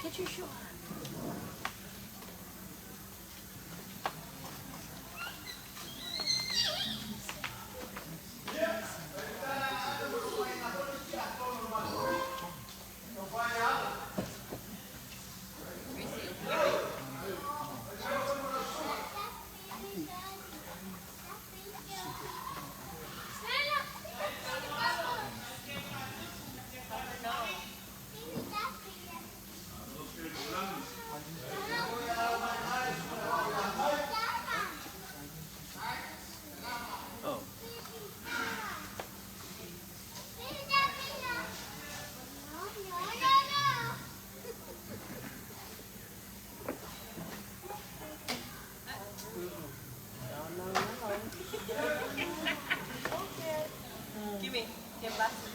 Get your shoe on. Gimme. Get bossy.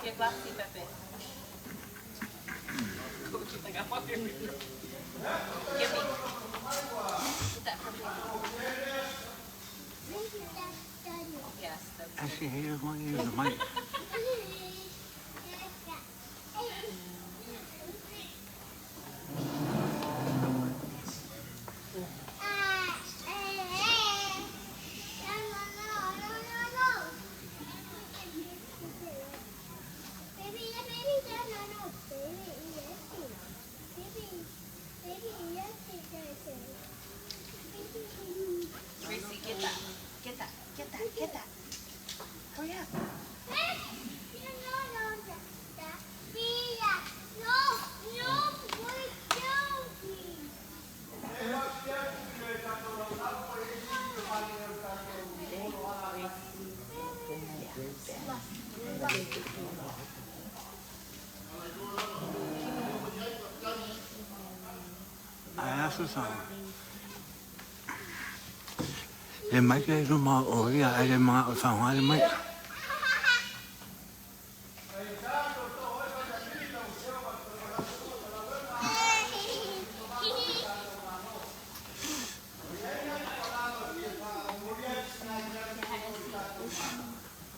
Get bossy, Pepe. Like, I'm up here. Gimme. Put that for me. Yes, that's Actually, he doesn't want to use the mic. Gracie, get that. Get that. Get that. Get that. Hurry up. I asked her something. Le mic es un mal oía, hay más o sea, hay mic.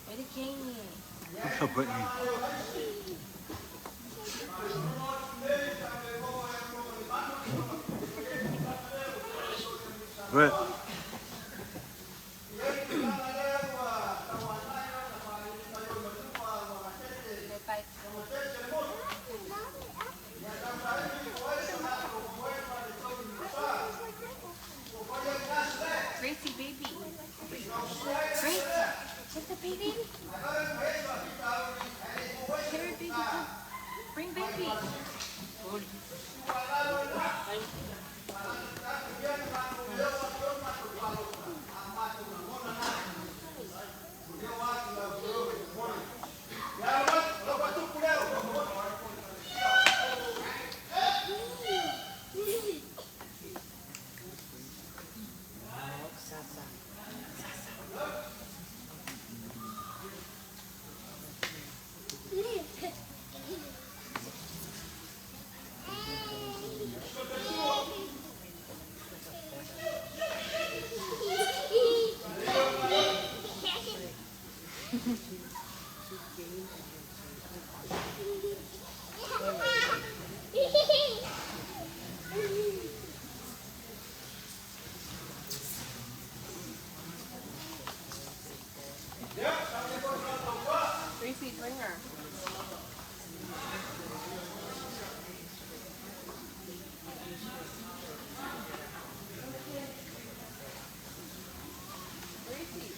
Where the cane? What's up, Brittany? Brett. Gracie, baby. Gracie, take the baby. Here, baby. Bring baby. Gracie, bring her. Gracie.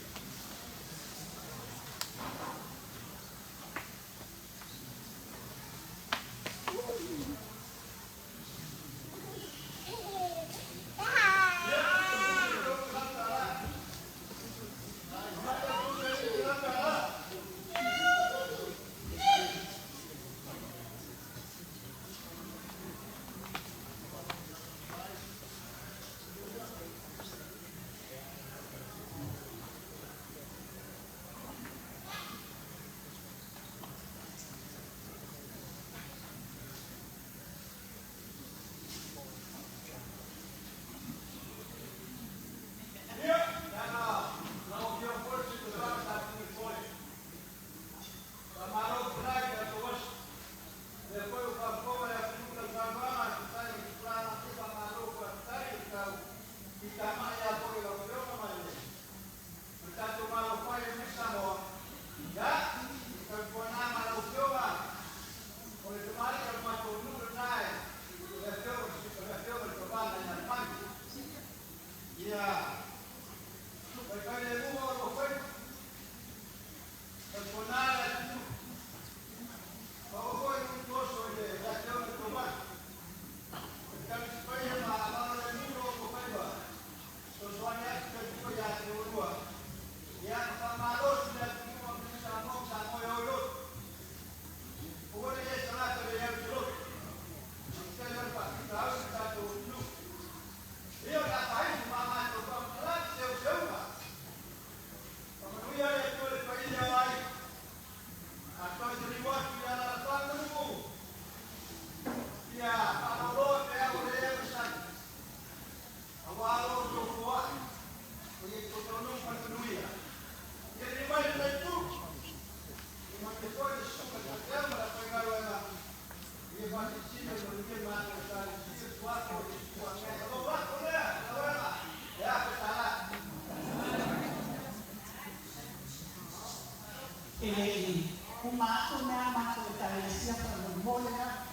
ele o mato me amato etaresia para o molha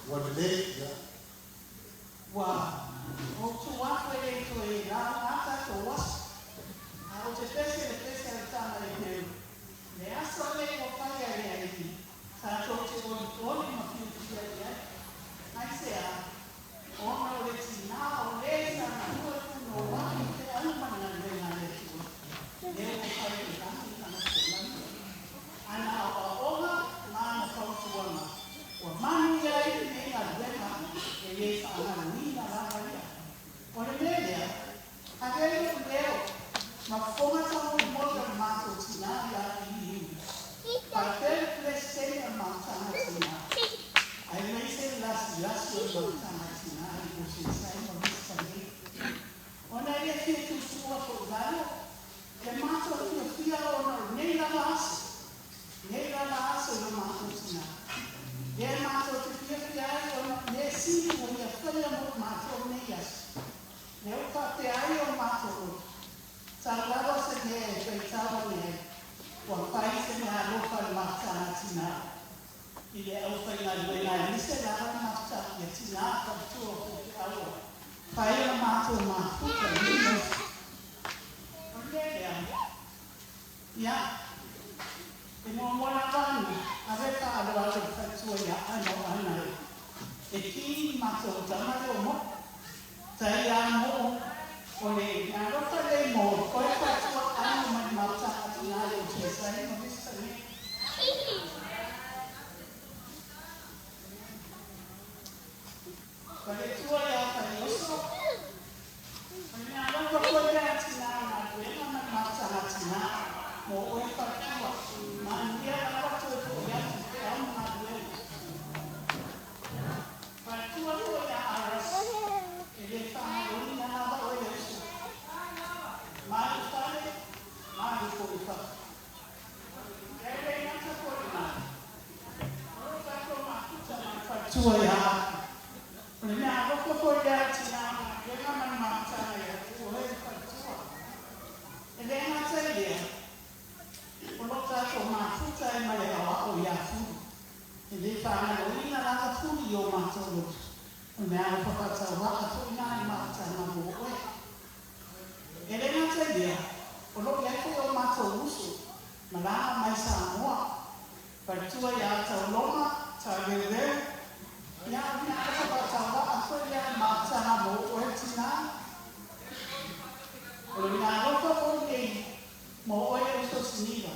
Wadele ya wa o tu wa ele to e la ata to was a o te pese tana e le aso le o pai ai ai sa to te o ma fiu te ai ai se a o ma o le tina o le sa na o no wa te anu ma na le na le tu le o pai te tana na ko ana o ma na ko tu wa o manu ya i ne na dema e ye sa na ni na la ya o le media a ke leo ma foma sa mo ma to tina ya i pa per plesenia ma sa na tina ai mai se las o sa na tina i ko se sai mo sa ni ona ye ke tu su o dalo le ma to fia o no nei la las o ma to tina e mato te fia o ne si o ia fia mo mato ne yas ne o pa te ai o mato sa lava se ne pe tava ne o pai se ne alo pa mata na tina i le au fai na le na ni se lava mata ya tina ka tu o te alo pai o mato ma puta ni o ne ya e mo mora vanu ave ka alo alo fatua ya ano ana e ki mato tamare o mo tai a mo o le na rota le mo ko e fatua ano mai mata atina le te sai mo vista ne pare tua ya pa yoso na rota ko ya atina na le na mata atina mo o e fatua mandia na rota ko ya Tua ya aras, ele fala o na ba o isso. Mas fale, mas o fa. Ele não se pode nada. O fa toma tua ya. Ele não vai poder tirar, ele não mata ya. O fa tua. Ele não sei. O fa toma tua e mai o ya fu. Ele fala o ina na fu yo mato. Me ha fatto una tua mata na mo e ele não sabia o lo que foi o mato uso mas lá mais a moa para tua ya ta loma ta verde ya fatto a foi mata na mo o tina o na ro ko ni mo o e so siniva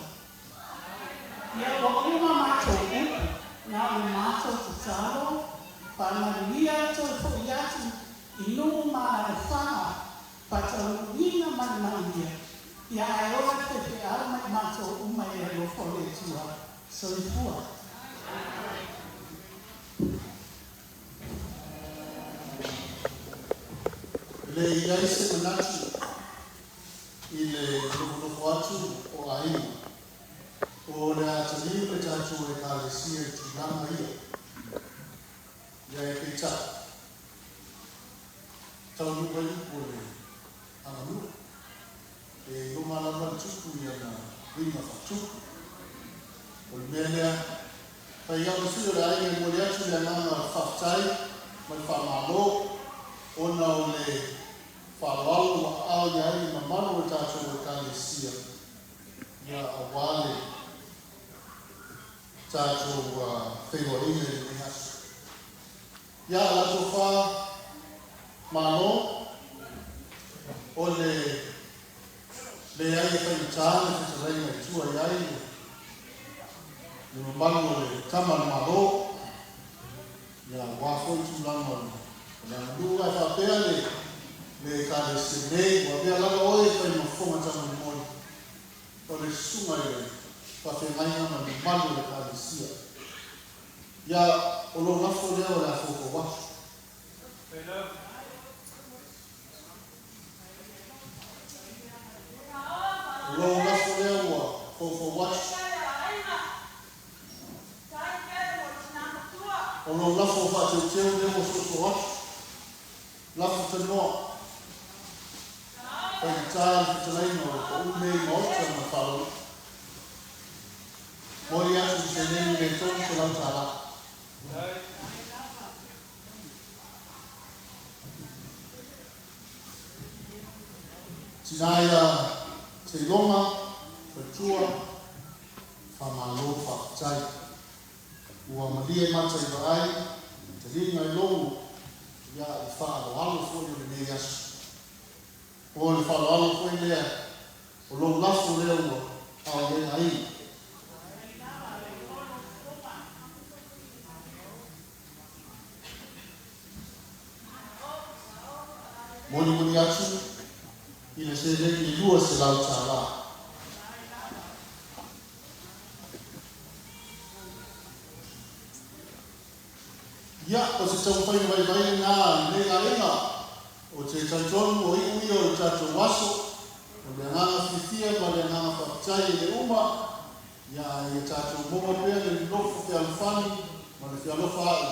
ya o uma mato na o mato tsalo Panaria to Foyatu, Inuma and Fana, Patalina Manmandia. Ya I always say, I might mato Umaya for it to her. So it's poor. le yaise manatu ile lukuatu o ai o na tani pe tatu e kale sia tulama ia ya ke ta tau ni pai ko le anu e no mala ma tuku ya na rima fatu o mele pa ya usu la ai mo ya tu ya na fatai ma fa malo ona o le Falalu au yai na manu e tātou e kālesia ia awale tātou whenua ina i me hasu. Ia lato wha mano o le ai e whai tāne te reina i tua iai le manu o le tamana mano ia wafo i tūlanga ia nua e whapea le kare se nei wa bia la oi fa no foma ta no mo o le suma le fa fe mai na me malu le kare sia ya o lo na fo le o la fo ko wa o lo na fo le o fo wa o lo na fo fa te le mo so wa la fo te no Whaitala Fitalino, Ume Mota Mafalo, Moria Susenin Neton Salatala. Tinaya Tiloma, Fatua, Famalofa, Tai, Uamalia Matai Vai, Talina Long, Ya Father, all for you in the o le whalaalo koe lea, o lo lafo lea ua, au lea ai. Moni moni atu, i le se leki i lua se lau tāla. Ia, o se tau whaina vai vai ngā, nega inga, o te tautonu o iwi o tatou waso, o le nganga whiwhia ma le nganga whakatai e le uma, ia e tatou monga pia le lofo te alwhani, ma le whialofa ai,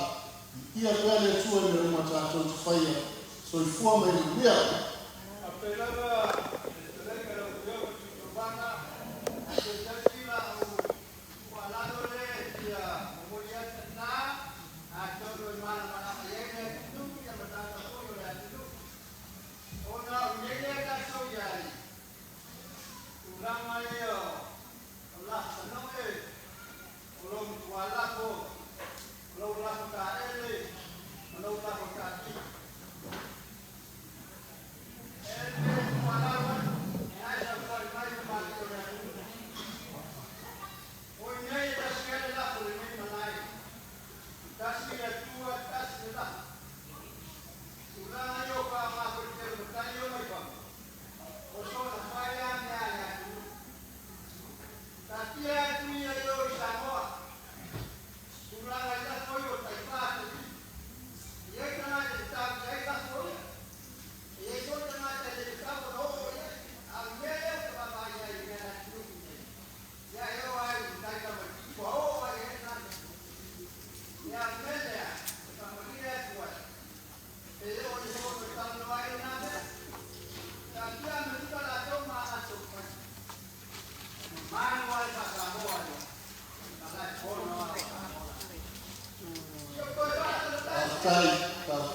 ia pia le tua le uma tatou te whaia, so i fua mai le mea.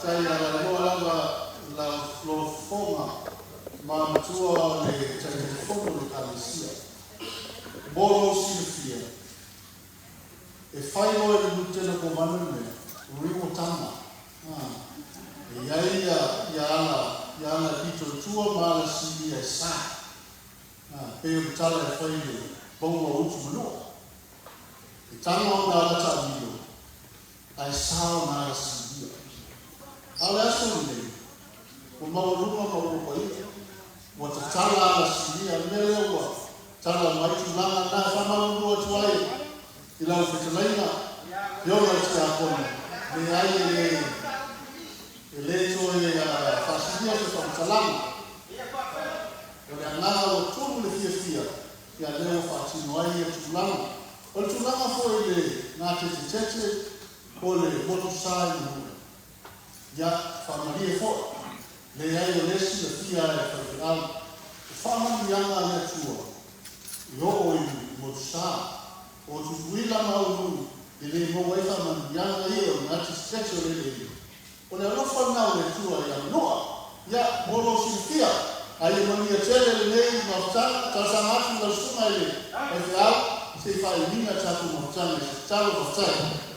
Tai la moa la florofoma ma matua le telefono le kalesia. Bolo silfia. E fai o e lutena ko manune, ringo tama. E ia ala dito tua ma la silia sa. E o tala e fai le bongo utu manua. E tama o na la ta video. Ai sao na la silia. Ala asole, o mauruma maurupa ia, o ta tala ala silia mele ua, tala mai tulanga na whamarunua tuai, i lau whitalaina, iona te akoni, me ai e le toe whasilia te whamtalanga, o le anganga o tonu le fia, ia leo whatino ai e tulanga, o le tulanga foi le ngā tete, o le motu sai muna. Ya familie fo le ai o lesi le fia e whaiwhirau e whamani anga le tua i o i mo sa o tu wila mauru i le mo waifa mani anga i o ngati secho le o le alofa nao le tua i anoa ya molo si fia ai mani a tele le nei maftana tasangatu la suma i le e whiau se whai minga tatu maftana se talo maftana.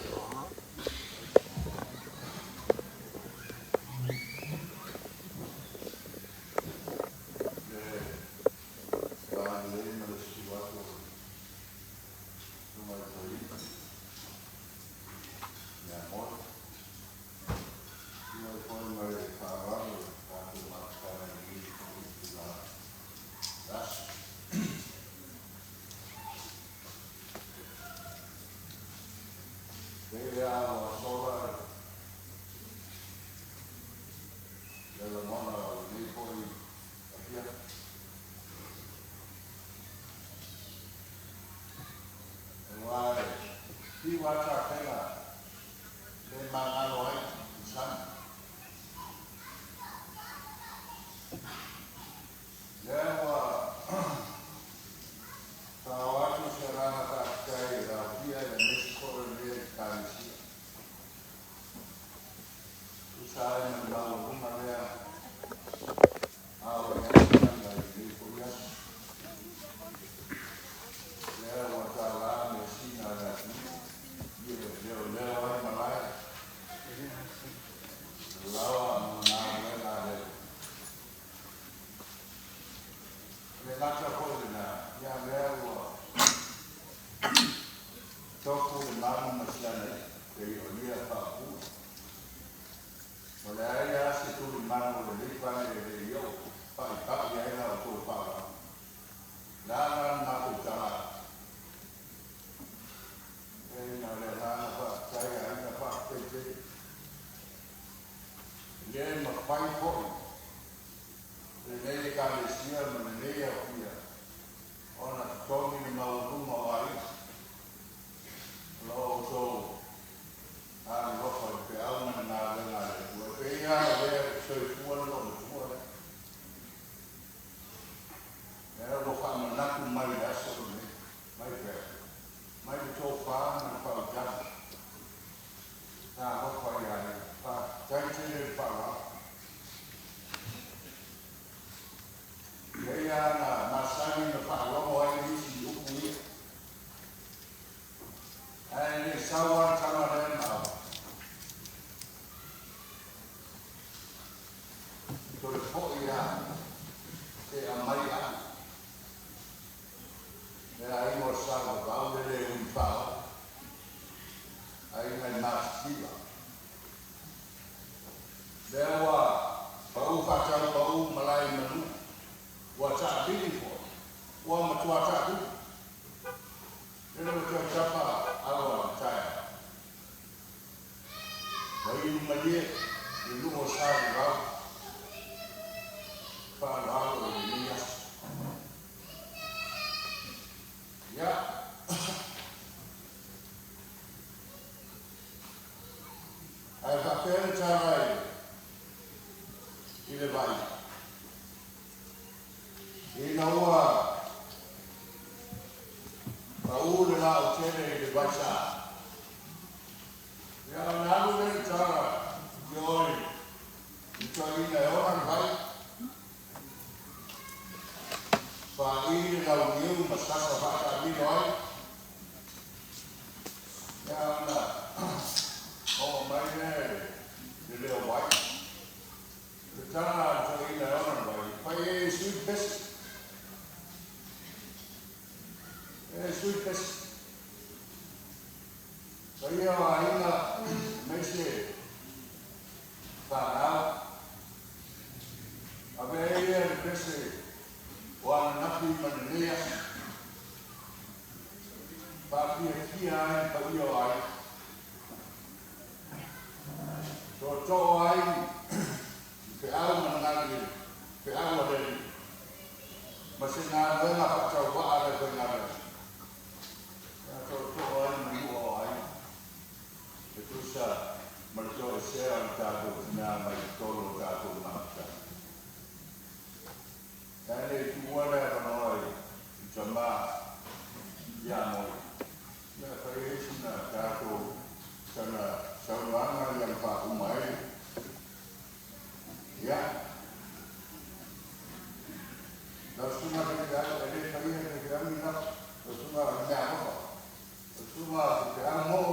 Pak ya na ko pa. Na ko tala. Na le na pa saya na pa te. Ye ma pai ko. Le ka le sia ma le ya kuya. Ona tomi ni mau ma ai. Lo so a lo fa pe au na le pe ya le so fu lo fu le. Era lo fa ma na ku mai da so ni. Mai pe. Mai to fa na fa ja. Na lo fa ya ni fa ja chi le fa la. Ya na masani na fa lo mo ai ni si u ku ni. Ai ni sawan sama den na. To le fo ya. Se amai a. Era aí mostrava o balde de pau. Aí na nascida. Dewa pau facam pau malai manu. What's beautiful. One to attack. You know what chapa our time. When you made you know what's happening. Para yeah. I have a parent child in the body. You know what? Paul and I tell you the Basha. You are not even Tara. Joy. You are in the own right. Và ý đầu như mà sao mà phải đi nói là có mấy này thì đều vậy thực ra là cho ý là nó là vậy phải sweet best bây giờ anh là mấy xe và nào ở bên cái xe Wan napi manenia, papi kia paio ai, cho ai, cái áo mà ngang cái áo ở đây, mà xin na với là phải cho vợ là phải làm đấy, cho ai mình mua ai, cái thứ sao mà cho xe ăn ta được nhà mày cho đồ ta cũng làm ta. Cái này chú qua đây nó nói chấm ba nhà mồi là phải xin là cá tô cho là sau đó nó làm phạt cũng mấy ya đó chúng ta cái ở đây phải cái ăn nó rồi chúng ta làm nhà nó rồi chúng ta cái ăn mô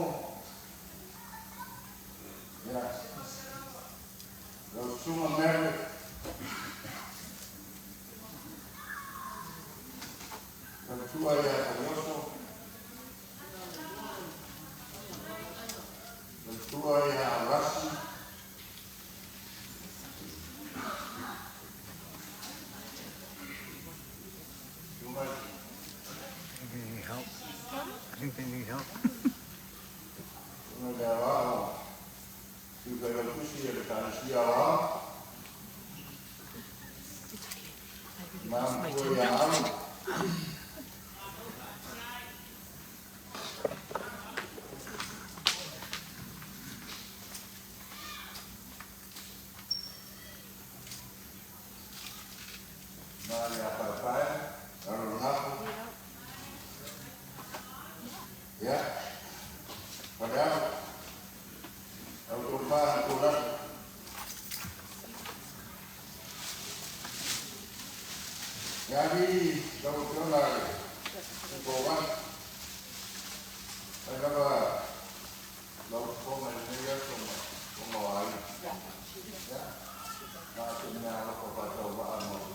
ya rồi chúng ta mẹ Tua ya famoso, tua ya rasi, They need help. I think they need help. Una de abajo, si pero tú sí el cansía abajo, man tua ya abajo. Ya, padahal autopan pulang. Jadi kalau pulang, bawa, ada apa? Lalu komen dia semua awal. Ya, maksudnya apa cobaan mau?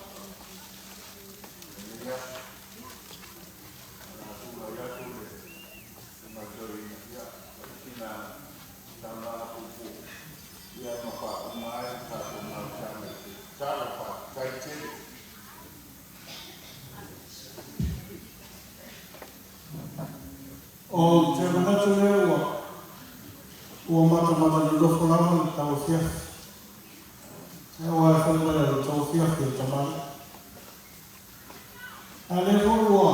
Ini ya, aku bayar tu. Majoria China sama buku dia nampak umai satu macam itu cara pak kaitnya O te manatu lea ua mata ni lofo lava ni tau fiafi. E ua e whaimai o tau fiafi o tamai. A le ua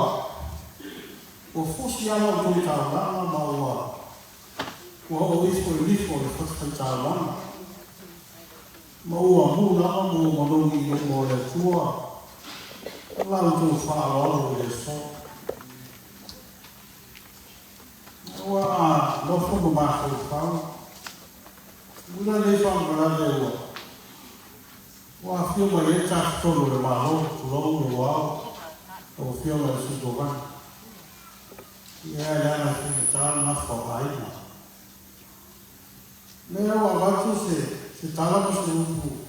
fusi ala o tui tau lama ma ua o ifo i lifo le whakatau tau lama. Ma ua mu lama mo manongi i mo le tua. Lau tau whaalo o le so. Ua lofo no mātou whao. Ula le whamarade ua. Ua whio mai e tātoro le mālo, tulou le wao. O whio mai suto vani. Ia e ana whio tāna whao aina. Lea ua watu se tālama se upu.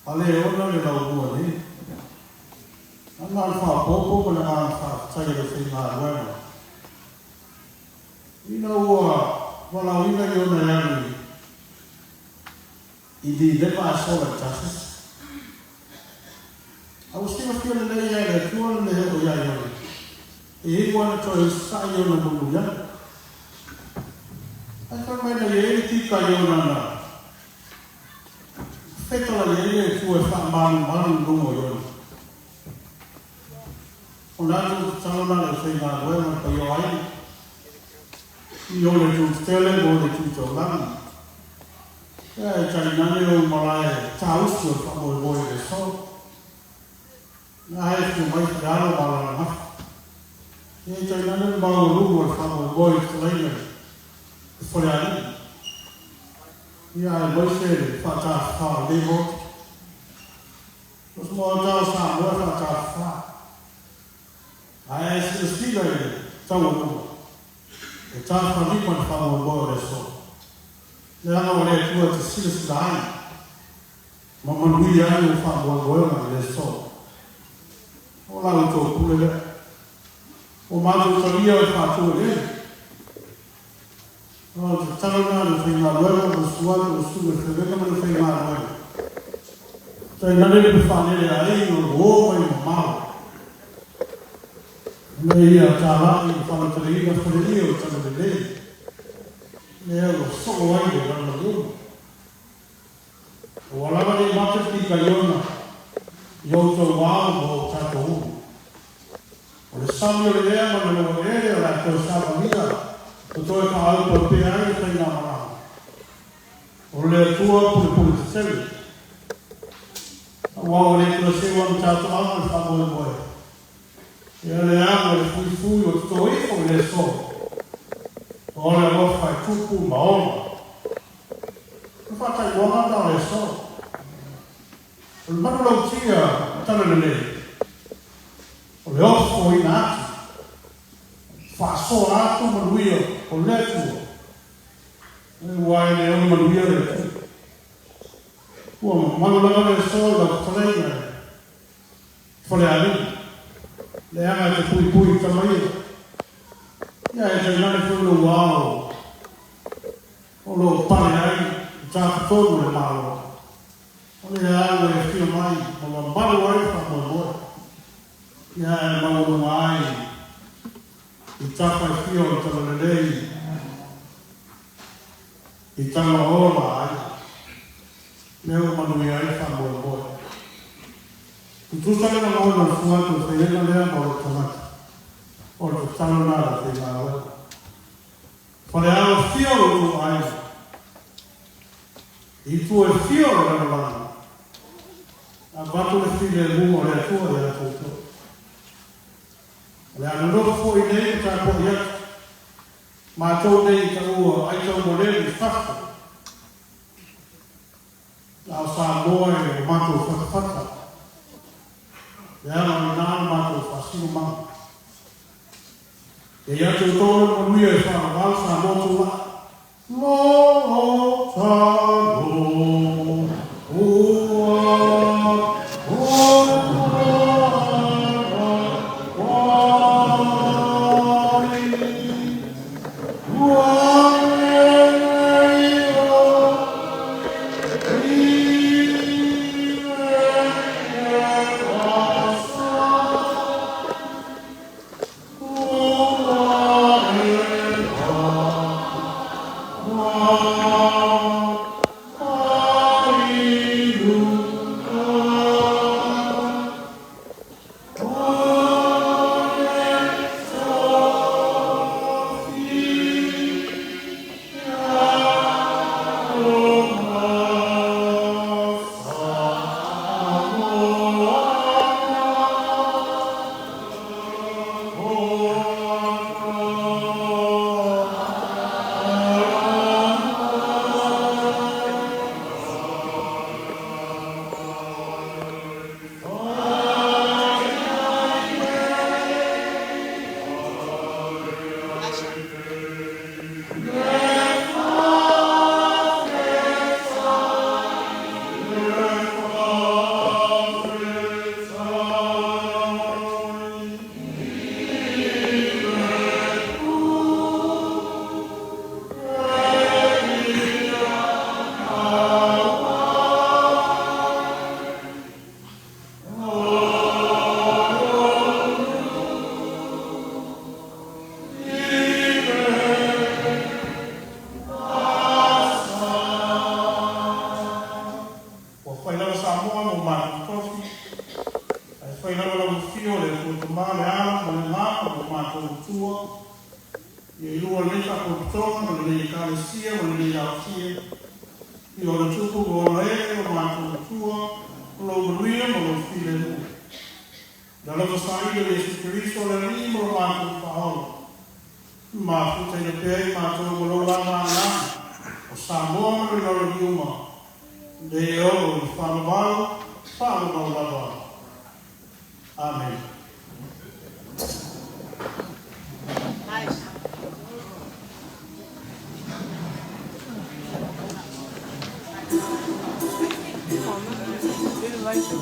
Ale ona le lau bua ni. Ana alwha popo ma le alwha tai le whinga ruena. Ina ua wala wina i ona yanu i di lepa a sola tasis. Au stima fio le nei ai le tua le heo ia yanu. E hiku ana toi sai ona mungu yanu. Ai ka mai na ye tika yona na. Fetala ye e tua e wha manu lungo yonu. O nātu tāna le whinga ruena pa yo aini. I ole tu tele o le tu tau lami. E tai nane o malae tausu e whamoe moe le so. Nā e tu mai whiaro wala na. E tai nane mau rungo e whamoe moe te leine. E whare ani. Ia e moise le whata wha leho. Os moa tau sa moe whata wha. A e si stila e tau rungo. E tāwha nipa ni whamoe moe le so. Le ana o le tua te sila sila ai. Ma manui ai o whamoe moe le so. O lau tō kule le. O mātou taria o whātua le. O te tarana le whainga loera o suara o sule wheweka ma le whainga loera. Tai nare le whanere ai o rōma i mau. Me ia tārai i whanatari i whaneri o tana le lei. Me eo soko ai o rana luna. O alawa ni matati ka iona. Iau tau wāo mo tātou unu. O le sami o le ea ma le o ere o la tau sāma mia. O toi ka au pa pe ai e whainga marama. O le atua pule te tewi. A wāo le kura sewa mi tātou ama le whamoe moe. Ia le ama le fui o tō ifo le so. O le rofa i tupu maoma. Ka whatai wangata le so. O le manu lau tia tana le nei. O le ofo i na atu. Whaaso atu manuia o le atua. E wai le o manuia le atua. Ua manu langa le so la kutaleinga. Whale alini. Le anga te pui tamai. Ia e te nane kuru wao. O lo pare ai, i tāwhatoru le mālo. O le anga e whia mai, o la maru ai whamoe moe. Ia e mauru ai, i tāwhai whia o tala le rei. I tanga ola ai. Leo manui ai whamoe moe. I tūtanga na moe na fuatu whainga lea moro tamata. O le talo nara whainga awe. Whare awa whio o tu ai. I tu e whio o rana lana. A batu le while e mumo le atua le atuto. Le anu rofo i nei ta po iat. Ma tau nei ta ua ai tau moreli whakta. Lao sa moe o matu whakawhaka. Le ana o nāna matu whasino mau. E ia te tōre mo mia e whanawal sa motu la. Lo talo ua Oh whai na wala mufio le ko to ma le ala ma le ngā ma ma to tua. Ia ilua le ka ko tonga ma le ka le sia ma le ia sia. I o le tupu o le e ma to tua. O lo maria ma lo file mu. Da la vasai le Yesu Kristo le ni ma ma to paolo. Ma puta i le pei ma to mo lo la ma na. O Samoa ma le lo iuma. De o le whanawalo, whanawalo lava. Amen. Did it like the